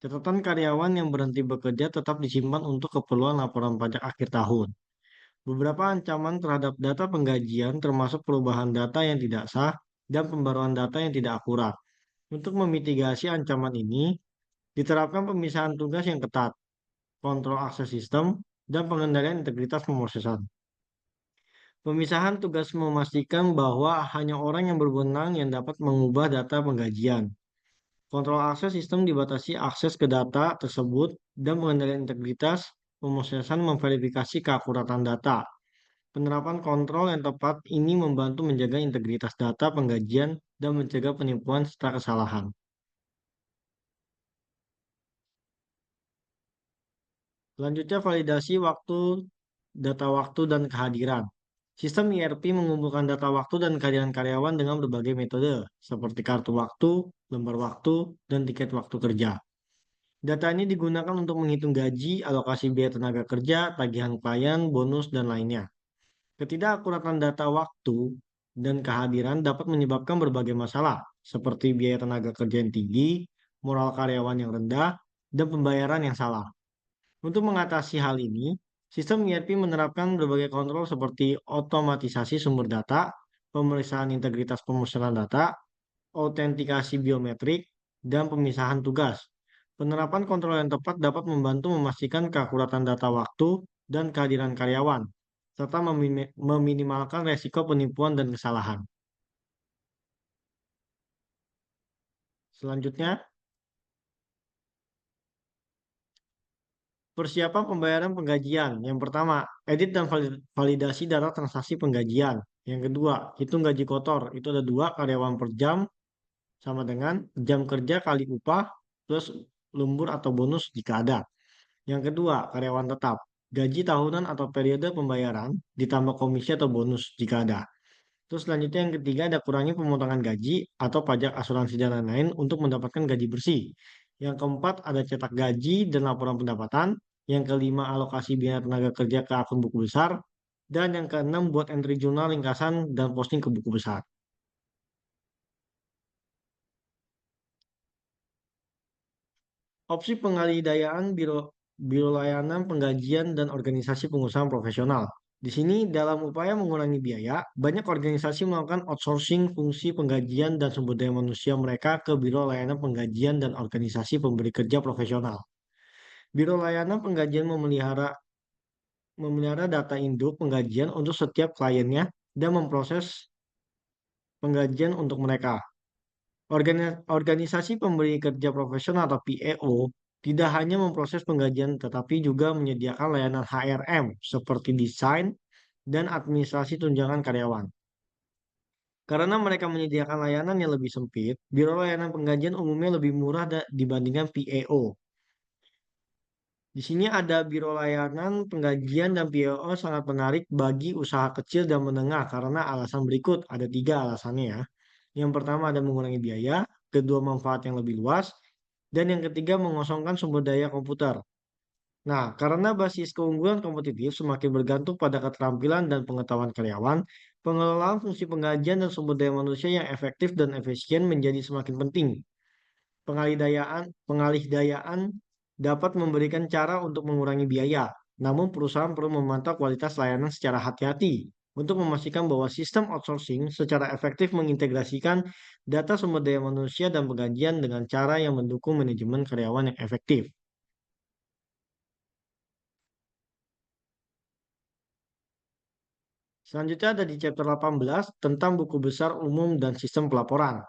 Speaker 2: Catatan karyawan yang berhenti bekerja tetap disimpan untuk keperluan laporan pajak akhir tahun. Beberapa ancaman terhadap data penggajian termasuk perubahan data yang tidak sah dan pembaruan data yang tidak akurat. Untuk memitigasi ancaman ini, diterapkan pemisahan tugas yang ketat, kontrol akses sistem, dan pengendalian integritas pemrosesan. Pemisahan tugas memastikan bahwa hanya orang yang berwenang yang dapat mengubah data penggajian. Kontrol akses sistem dibatasi akses ke data tersebut dan pengendalian integritas pemrosesan memverifikasi keakuratan data. Penerapan kontrol yang tepat ini membantu menjaga integritas data penggajian dan mencegah penipuan serta kesalahan. Selanjutnya validasi data waktu dan kehadiran. Sistem ERP mengumpulkan data waktu dan kehadiran karyawan dengan berbagai metode, seperti kartu waktu, lembar waktu, dan tiket waktu kerja. Data ini digunakan untuk menghitung gaji, alokasi biaya tenaga kerja, tagihan klien, bonus, dan lainnya. Ketidakakuratan data waktu dan kehadiran dapat menyebabkan berbagai masalah, seperti biaya tenaga kerja yang tinggi, moral karyawan yang rendah, dan pembayaran yang salah. Untuk mengatasi hal ini, sistem ERP menerapkan berbagai kontrol seperti otomatisasi sumber data, pemeriksaan integritas pemusnahan data, autentikasi biometrik, dan pemisahan tugas. Penerapan kontrol yang tepat dapat membantu memastikan keakuratan data waktu dan kehadiran karyawan, serta meminimalkan resiko penipuan dan kesalahan. Selanjutnya, persiapan pembayaran penggajian. Yang pertama, edit dan validasi data transaksi penggajian. Yang kedua, hitung gaji kotor. Itu ada 2 karyawan per jam sama dengan jam kerja kali upah plus lembur atau bonus jika ada. Yang kedua, karyawan tetap. Gaji tahunan atau periode pembayaran ditambah komisi atau bonus jika ada. Terus selanjutnya yang ketiga ada kurangi pemotongan gaji atau pajak asuransi dan lain-lain untuk mendapatkan gaji bersih. Yang keempat ada cetak gaji dan laporan pendapatan. Yang kelima alokasi biaya tenaga kerja ke akun buku besar. Dan yang keenam buat entry jurnal ringkasan dan posting ke buku besar. Opsi pengalih-dayaan Biro Layanan Penggajian dan Organisasi Pengusahaan Profesional. Di sini, dalam upaya mengurangi biaya, banyak organisasi melakukan outsourcing fungsi penggajian dan sumber daya manusia mereka ke Biro Layanan Penggajian dan Organisasi Pemberi Kerja Profesional. Biro Layanan Penggajian memelihara data induk penggajian untuk setiap kliennya dan memproses penggajian untuk mereka. Organisasi pemberi kerja profesional atau PEO tidak hanya memproses penggajian tetapi juga menyediakan layanan HRM seperti desain dan administrasi tunjangan karyawan. Karena mereka menyediakan layanan yang lebih sempit, biro layanan penggajian umumnya lebih murah dibandingkan PEO. Di sini ada biro layanan penggajian dan PEO sangat menarik bagi usaha kecil dan menengah karena alasan berikut. Ada 3 alasannya ya. Yang pertama ada mengurangi biaya, kedua manfaat yang lebih luas, dan yang ketiga mengosongkan sumber daya komputer. Nah, karena basis keunggulan kompetitif semakin bergantung pada keterampilan dan pengetahuan karyawan, pengelolaan fungsi penggajian dan sumber daya manusia yang efektif dan efisien menjadi semakin penting. Pengalih-dayaan dapat memberikan cara untuk mengurangi biaya, namun perusahaan perlu memantau kualitas layanan secara hati-hati untuk memastikan bahwa sistem outsourcing secara efektif mengintegrasikan data sumber daya manusia dan penggajian dengan cara yang mendukung manajemen karyawan yang efektif. Selanjutnya ada di chapter 18 tentang buku besar umum dan sistem pelaporan.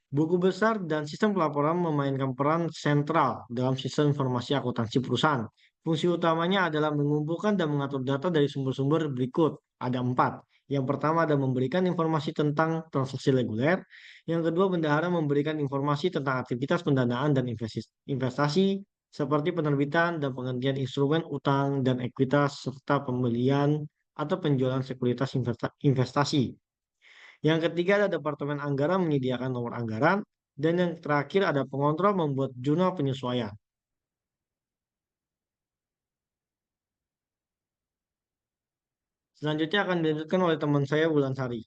Speaker 2: Buku besar dan sistem pelaporan memainkan peran sentral dalam sistem informasi akuntansi perusahaan. Fungsi utamanya adalah mengumpulkan dan mengatur data dari sumber-sumber berikut. Ada 4. Yang pertama ada memberikan informasi tentang transaksi reguler. Yang kedua, bendahara memberikan informasi tentang aktivitas pendanaan dan investasi seperti penerbitan dan penghentian instrumen utang dan ekuitas serta pembelian atau penjualan sekuritas investasi. Yang ketiga ada Departemen Anggaran menyediakan nomor anggaran. Dan yang terakhir ada pengontrol membuat jurnal penyesuaian. Selanjutnya akan dilanjutkan oleh teman saya Wulan Sari.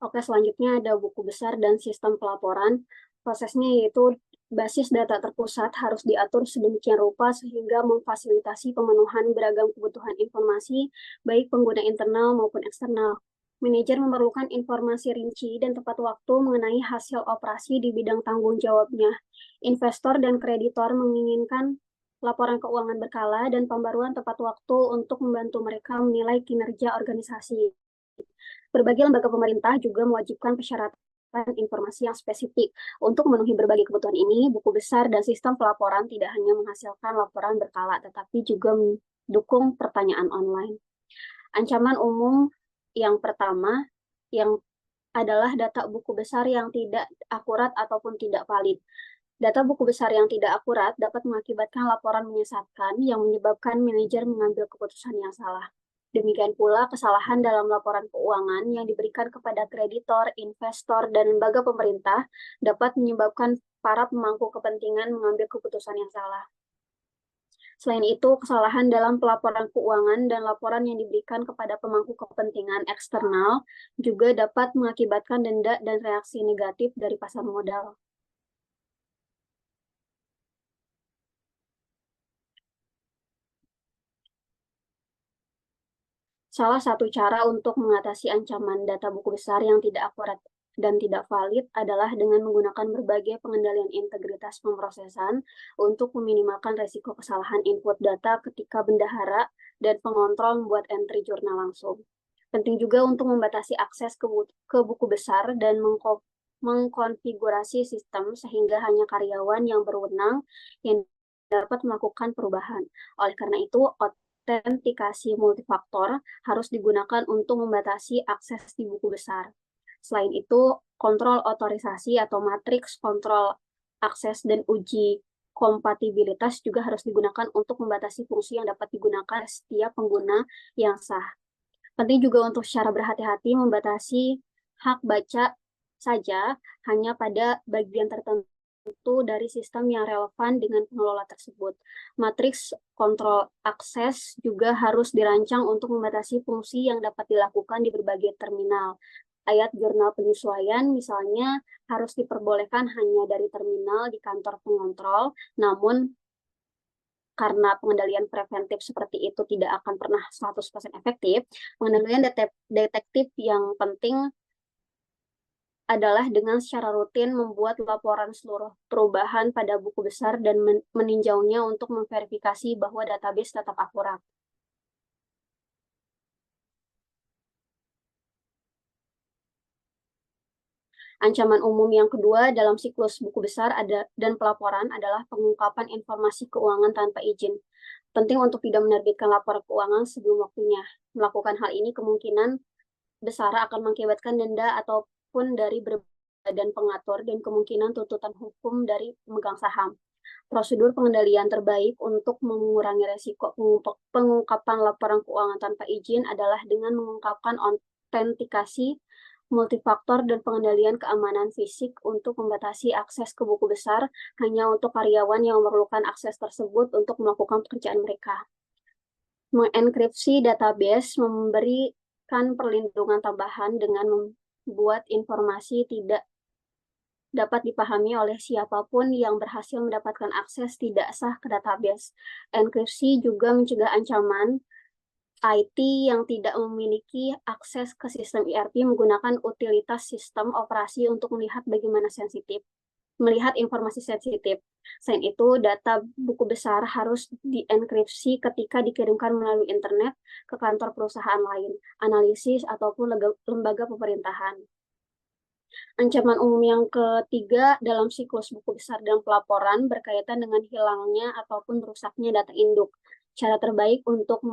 Speaker 3: Oke, selanjutnya ada buku besar dan sistem pelaporan. Prosesnya yaitu basis data terpusat harus diatur sedemikian rupa sehingga memfasilitasi pemenuhan beragam kebutuhan informasi, baik pengguna internal maupun eksternal. Manajer memerlukan informasi rinci dan tepat waktu mengenai hasil operasi di bidang tanggung jawabnya. Investor dan kreditor menginginkan laporan keuangan berkala dan pembaruan tepat waktu untuk membantu mereka menilai kinerja organisasi. Berbagai lembaga pemerintah juga mewajibkan persyaratan informasi yang spesifik. Untuk memenuhi berbagai kebutuhan ini, buku besar dan sistem pelaporan tidak hanya menghasilkan laporan berkala, tetapi juga mendukung pertanyaan online. Ancaman umum yang pertama yang adalah data buku besar yang tidak akurat ataupun tidak valid. Data buku besar yang tidak akurat dapat mengakibatkan laporan menyesatkan yang menyebabkan manajer mengambil keputusan yang salah. Demikian pula kesalahan dalam laporan keuangan yang diberikan kepada kreditor, investor, dan lembaga pemerintah dapat menyebabkan para pemangku kepentingan mengambil keputusan yang salah. Selain itu, kesalahan dalam pelaporan keuangan dan laporan yang diberikan kepada pemangku kepentingan eksternal juga dapat mengakibatkan denda dan reaksi negatif dari pasar modal. Salah satu cara untuk mengatasi ancaman data buku besar yang tidak akurat dan tidak valid adalah dengan menggunakan berbagai pengendalian integritas pemrosesan untuk meminimalkan resiko kesalahan input data ketika bendahara dan pengontrol membuat entry jurnal langsung. Penting juga untuk membatasi akses ke buku besar dan mengkonfigurasi sistem sehingga hanya karyawan yang berwenang yang dapat melakukan perubahan. Oleh karena itu, autentikasi multifaktor harus digunakan untuk membatasi akses di buku besar. Selain itu, kontrol otorisasi atau matriks kontrol akses dan uji kompatibilitas juga harus digunakan untuk membatasi fungsi yang dapat digunakan setiap pengguna yang sah. Penting juga untuk secara berhati-hati membatasi hak baca saja hanya pada bagian tertentu dari sistem yang relevan dengan pengelola tersebut. Matriks kontrol akses juga harus dirancang untuk membatasi fungsi yang dapat dilakukan di berbagai terminal. Ayat jurnal penyesuaian misalnya harus diperbolehkan hanya dari terminal di kantor pengontrol, namun karena pengendalian preventif seperti itu tidak akan pernah 100% efektif, pengendalian detektif yang penting adalah dengan secara rutin membuat laporan seluruh perubahan pada buku besar dan meninjaunya untuk memverifikasi bahwa database tetap akurat. Ancaman umum yang kedua dalam siklus buku besar dan pelaporan adalah pengungkapan informasi keuangan tanpa izin. Penting untuk tidak menerbitkan laporan keuangan sebelum waktunya. Melakukan hal ini kemungkinan besar akan mengakibatkan denda ataupun dari badan pengatur dan kemungkinan tuntutan hukum dari pemegang saham. Prosedur pengendalian terbaik untuk mengurangi resiko pengungkapan laporan keuangan tanpa izin adalah dengan mengungkapkan autentikasi multifaktor dan pengendalian keamanan fisik untuk membatasi akses ke buku besar hanya untuk karyawan yang memerlukan akses tersebut untuk melakukan pekerjaan mereka. Mengenkripsi database memberikan perlindungan tambahan dengan membuat informasi tidak dapat dipahami oleh siapapun yang berhasil mendapatkan akses tidak sah ke database. Enkripsi juga mencegah ancaman IT yang tidak memiliki akses ke sistem ERP menggunakan utilitas sistem operasi untuk melihat informasi sensitif. Selain itu, data buku besar harus dienkripsi ketika dikirimkan melalui internet ke kantor perusahaan lain, analisis, ataupun lembaga pemerintahan. Ancaman umum yang ketiga dalam siklus buku besar dan pelaporan berkaitan dengan hilangnya ataupun rusaknya data induk. Cara terbaik untuk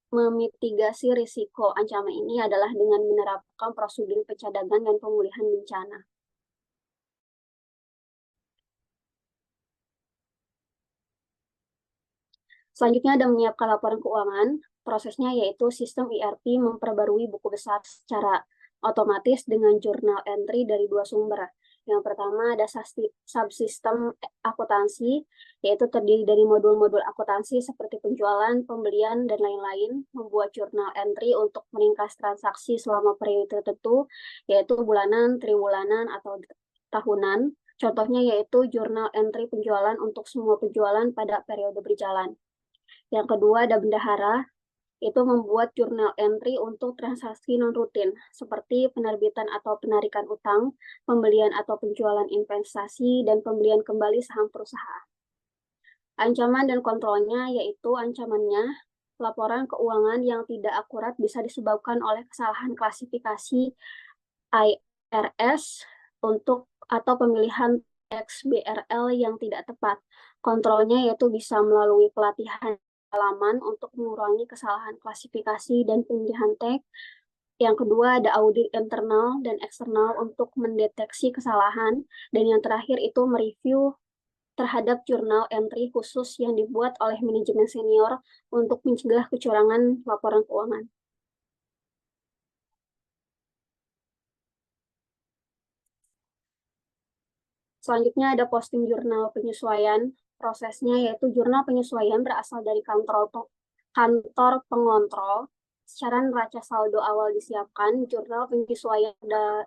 Speaker 3: memitigasi risiko ancaman ini adalah dengan menerapkan prosedur pencadangan dan pemulihan bencana. Selanjutnya ada menyiapkan laporan keuangan. Prosesnya yaitu sistem ERP memperbarui buku besar secara otomatis dengan jurnal entry dari dua sumber. Yang pertama ada subsistem akuntansi, yaitu terdiri dari modul-modul akuntansi seperti penjualan, pembelian, dan lain-lain, membuat jurnal entry untuk meringkas transaksi selama periode tertentu, yaitu bulanan, triwulanan, atau tahunan. Contohnya yaitu jurnal entry penjualan untuk semua penjualan pada periode berjalan. Yang kedua ada bendahara, itu membuat jurnal entry untuk transaksi non-rutin, seperti penerbitan atau penarikan utang, pembelian atau penjualan investasi, dan pembelian kembali saham perusahaan. Ancaman dan kontrolnya yaitu ancamannya, laporan keuangan yang tidak akurat bisa disebabkan oleh kesalahan klasifikasi IRS atau pemilihan XBRL yang tidak tepat. Kontrolnya yaitu bisa melalui pelatihan halaman untuk mengurangi kesalahan klasifikasi dan pemilihan tag. Yang kedua ada audit internal dan eksternal untuk mendeteksi kesalahan. Dan yang terakhir itu mereview terhadap jurnal entry khusus yang dibuat oleh manajemen senior untuk mencegah kecurangan laporan keuangan. Selanjutnya ada posting jurnal penyesuaian. Prosesnya yaitu jurnal penyesuaian berasal dari kantor pengontrol. Secara neraca saldo awal disiapkan, jurnal penyesuaian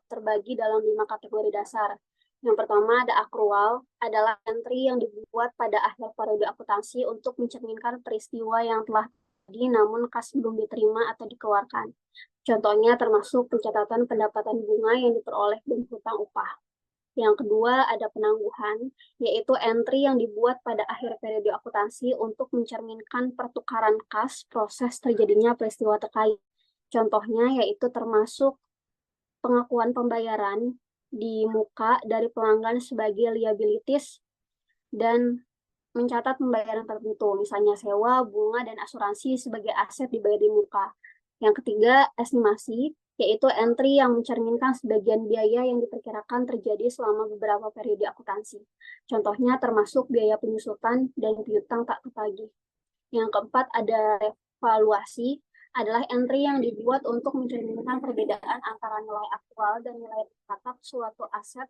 Speaker 3: terbagi dalam 5 kategori dasar. Yang pertama ada akrual, adalah entry yang dibuat pada akhir periode akuntansi untuk mencerminkan peristiwa yang telah namun kas belum diterima atau dikeluarkan. Contohnya termasuk pencatatan pendapatan bunga yang diperoleh dan hutang upah. Yang kedua ada penangguhan, yaitu entry yang dibuat pada akhir periode akuntansi untuk mencerminkan pertukaran kas proses terjadinya peristiwa terkait. Contohnya yaitu termasuk pengakuan pembayaran di muka dari pelanggan sebagai liabilities dan mencatat pembayaran tertentu, misalnya sewa, bunga, dan asuransi sebagai aset dibayar di muka. Yang ketiga, estimasi, yaitu entry yang mencerminkan sebagian biaya yang diperkirakan terjadi selama beberapa periode akuntansi. Contohnya termasuk biaya penyusutan dan piutang tak tertagih. Yang keempat, ada evaluasi, adalah entry yang dibuat untuk mencerminkan perbedaan antara nilai aktual dan nilai tercatat suatu aset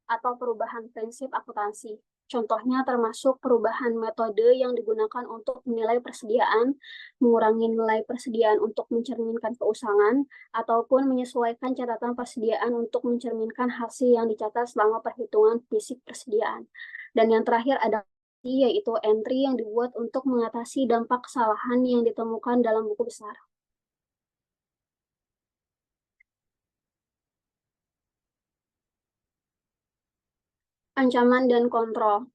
Speaker 3: atau perubahan prinsip akuntansi. Contohnya termasuk perubahan metode yang digunakan untuk menilai persediaan, mengurangi nilai persediaan untuk mencerminkan keusangan, ataupun menyesuaikan catatan persediaan untuk mencerminkan hasil yang dicatat selama perhitungan fisik persediaan. Dan yang terakhir ada yaitu entry yang dibuat untuk mengatasi dampak kesalahan yang ditemukan dalam buku besar. Ancaman dan kontrol.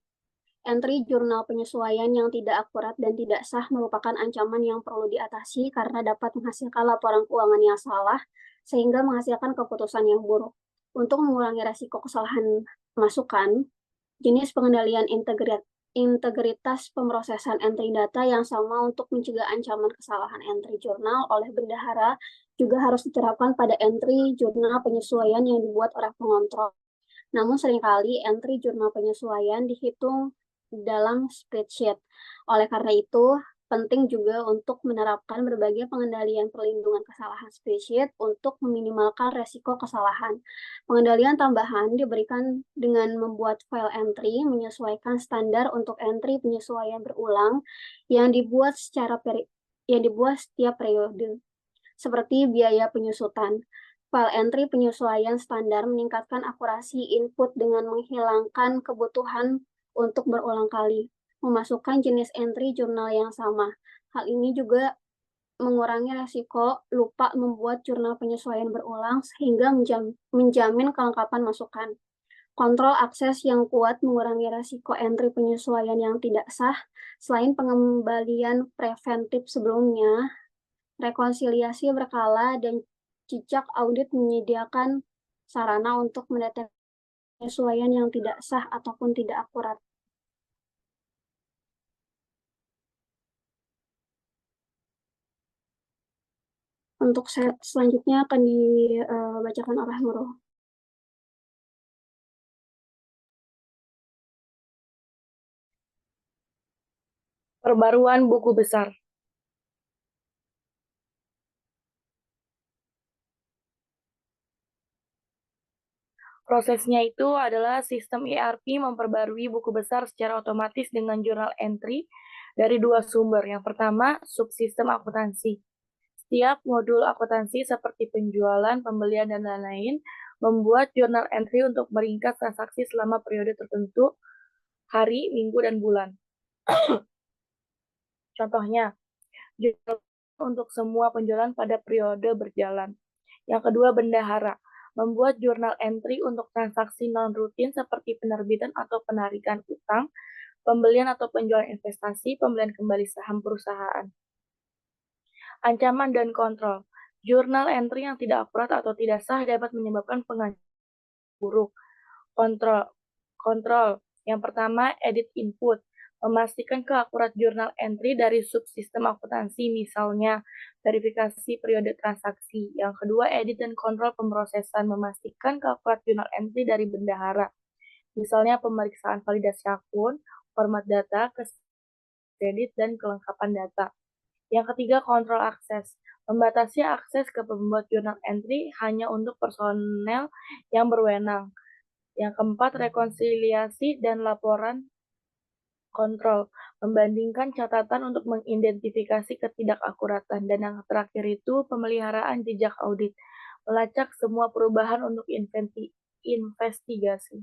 Speaker 3: Entry jurnal penyesuaian yang tidak akurat dan tidak sah merupakan ancaman yang perlu diatasi karena dapat menghasilkan laporan keuangan yang salah, sehingga menghasilkan keputusan yang buruk. Untuk mengurangi risiko kesalahan masukan, jenis pengendalian integritas pemrosesan entry data yang sama untuk mencegah ancaman kesalahan entry jurnal oleh bendahara juga harus diterapkan pada entry jurnal penyesuaian yang dibuat oleh pengontrol. Namun seringkali entry jurnal penyesuaian dihitung dalam spreadsheet. Oleh karena itu, penting juga untuk menerapkan berbagai pengendalian perlindungan kesalahan spreadsheet untuk meminimalkan resiko kesalahan. Pengendalian tambahan diberikan dengan membuat file entry menyesuaikan standar untuk entry penyesuaian berulang yang dibuat setiap periode, seperti biaya penyusutan. File entry penyesuaian standar meningkatkan akurasi input dengan menghilangkan kebutuhan untuk berulang kali memasukkan jenis entry jurnal yang sama. Hal ini juga mengurangi resiko lupa membuat jurnal penyesuaian berulang sehingga menjamin kelengkapan masukan. Kontrol akses yang kuat mengurangi resiko entry penyesuaian yang tidak sah. Selain pengembalian preventif sebelumnya, rekonsiliasi berkala dan jejak audit menyediakan sarana untuk mendeteksi penyesuaian yang tidak sah ataupun tidak akurat. Untuk set selanjutnya akan dibacakan oleh Nurul.
Speaker 4: Perbaruan buku besar. Prosesnya itu adalah sistem ERP memperbarui buku besar secara otomatis dengan jurnal entry dari dua sumber. Yang pertama, subsistem akuntansi. Setiap modul akuntansi seperti penjualan, pembelian, dan lain-lain membuat jurnal entry untuk meringkas transaksi selama periode tertentu, hari, minggu, dan bulan. Contohnya, jurnal untuk semua penjualan pada periode berjalan. Yang kedua, bendahara membuat jurnal entry untuk transaksi non-rutin seperti penerbitan atau penarikan utang, pembelian atau penjualan investasi, pembelian kembali saham perusahaan. Ancaman dan kontrol. Jurnal entry yang tidak akurat atau tidak sah dapat menyebabkan pengaruh buruk. Kontrol. Yang pertama, edit input. Memastikan keakurat jurnal entry dari subsistem akuntansi, misalnya verifikasi periode transaksi. Yang kedua, edit dan kontrol pemrosesan. Memastikan keakurat jurnal entry dari bendahara, misalnya pemeriksaan validasi akun, format data, kredit, dan kelengkapan data. Yang ketiga, kontrol akses. Membatasi akses ke pembuat jurnal entry hanya untuk personel yang berwenang. Yang keempat, rekonsiliasi dan laporan kontrol. Membandingkan catatan untuk mengidentifikasi ketidakakuratan. Dan yang terakhir itu, pemeliharaan jejak audit. Melacak semua perubahan untuk investigasi.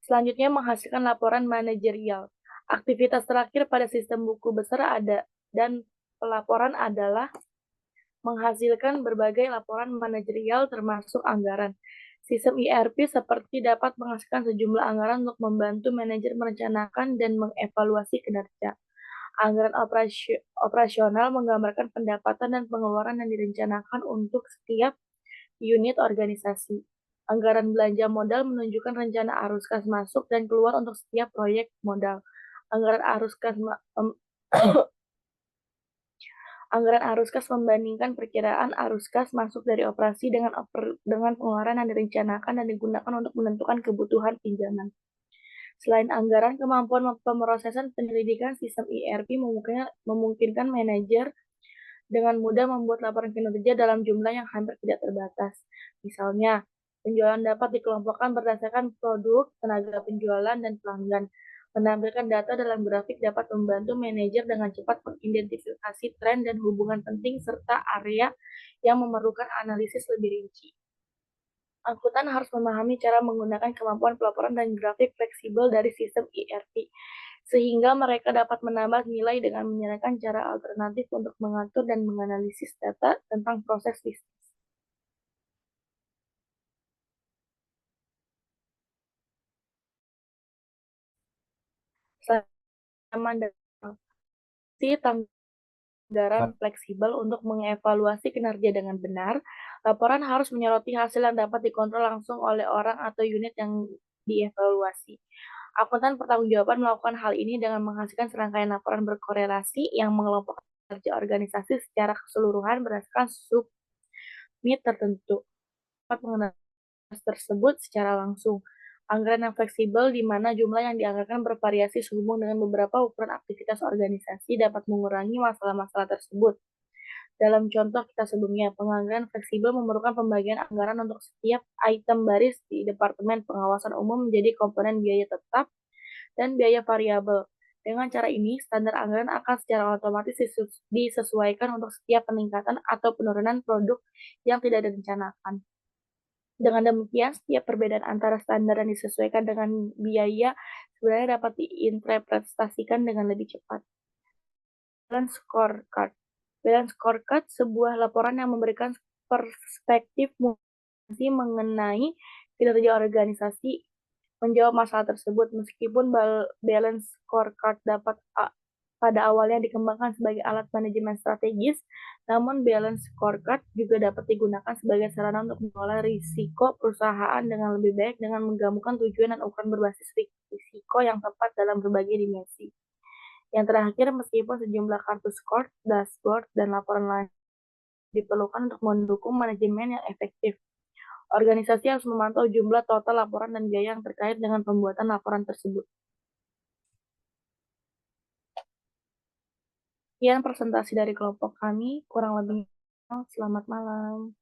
Speaker 4: Selanjutnya, menghasilkan laporan manajerial. Aktivitas terakhir pada sistem buku besar dan pelaporan adalah menghasilkan berbagai laporan manajerial termasuk anggaran. Sistem ERP seperti dapat menghasilkan sejumlah anggaran untuk membantu manajer merencanakan dan mengevaluasi kinerja. Anggaran operasional menggambarkan pendapatan dan pengeluaran yang direncanakan untuk setiap unit organisasi. Anggaran belanja modal menunjukkan rencana arus kas masuk dan keluar untuk setiap proyek modal. Anggaran arus kas membandingkan perkiraan arus kas masuk dari operasi dengan pengeluaran yang direncanakan dan digunakan untuk menentukan kebutuhan pinjaman. Selain anggaran, kemampuan pemrosesan penyelidikan sistem ERP memungkinkan manajer dengan mudah membuat laporan kinerja dalam jumlah yang hampir tidak terbatas. Misalnya, penjualan dapat dikelompokkan berdasarkan produk, tenaga penjualan, dan pelanggan. Menampilkan data dalam grafik dapat membantu manajer dengan cepat mengidentifikasi tren dan hubungan penting serta area yang memerlukan analisis lebih rinci. Angkutan harus memahami cara menggunakan kemampuan pelaporan dan grafik fleksibel dari sistem ERP, sehingga mereka dapat menambah nilai dengan menyarankan cara alternatif untuk mengatur dan menganalisis data tentang proses bisnis. Anggaran fleksibel untuk mengevaluasi kinerja dengan benar, laporan harus menyoroti hasil yang dapat dikontrol langsung oleh orang atau unit yang dievaluasi. Akuntan bertanggung-jawaban melakukan hal ini dengan menghasilkan serangkaian laporan berkorelasi yang mengelompokkan kerja organisasi secara keseluruhan berdasarkan subunit tertentu. Dapat mengenal tersebut secara langsung. Anggaran yang fleksibel di mana jumlah yang dianggarkan bervariasi sehubung dengan beberapa ukuran aktivitas organisasi dapat mengurangi masalah-masalah tersebut. Dalam contoh kita sebelumnya, penganggaran fleksibel memerlukan pembagian anggaran untuk setiap item baris di Departemen Pengawasan Umum menjadi komponen biaya tetap dan biaya variabel. Dengan cara ini, standar anggaran akan secara otomatis disesuaikan untuk setiap peningkatan atau penurunan produk yang tidak direncanakan. Dengan demikian, setiap perbedaan antara standar yang disesuaikan dengan biaya sebenarnya dapat diinterpretasikan dengan lebih cepat. Balance Scorecard. Balance Scorecard sebuah laporan yang memberikan perspektif mengenai kinerja organisasi menjawab masalah tersebut. Meskipun Balance Scorecard dapat pada awalnya dikembangkan sebagai alat manajemen strategis, namun Balance Scorecard juga dapat digunakan sebagai sarana untuk mengelola risiko perusahaan dengan lebih baik dengan menggabungkan tujuan dan ukuran berbasis risiko yang tepat dalam berbagai dimensi. Yang terakhir, meskipun sejumlah kartu skor, dashboard, dan laporan lain diperlukan untuk mendukung manajemen yang efektif, organisasi harus memantau jumlah total laporan dan biaya yang terkait dengan pembuatan laporan tersebut. Sekian presentasi dari kelompok kami, kurang lebihnya selamat malam.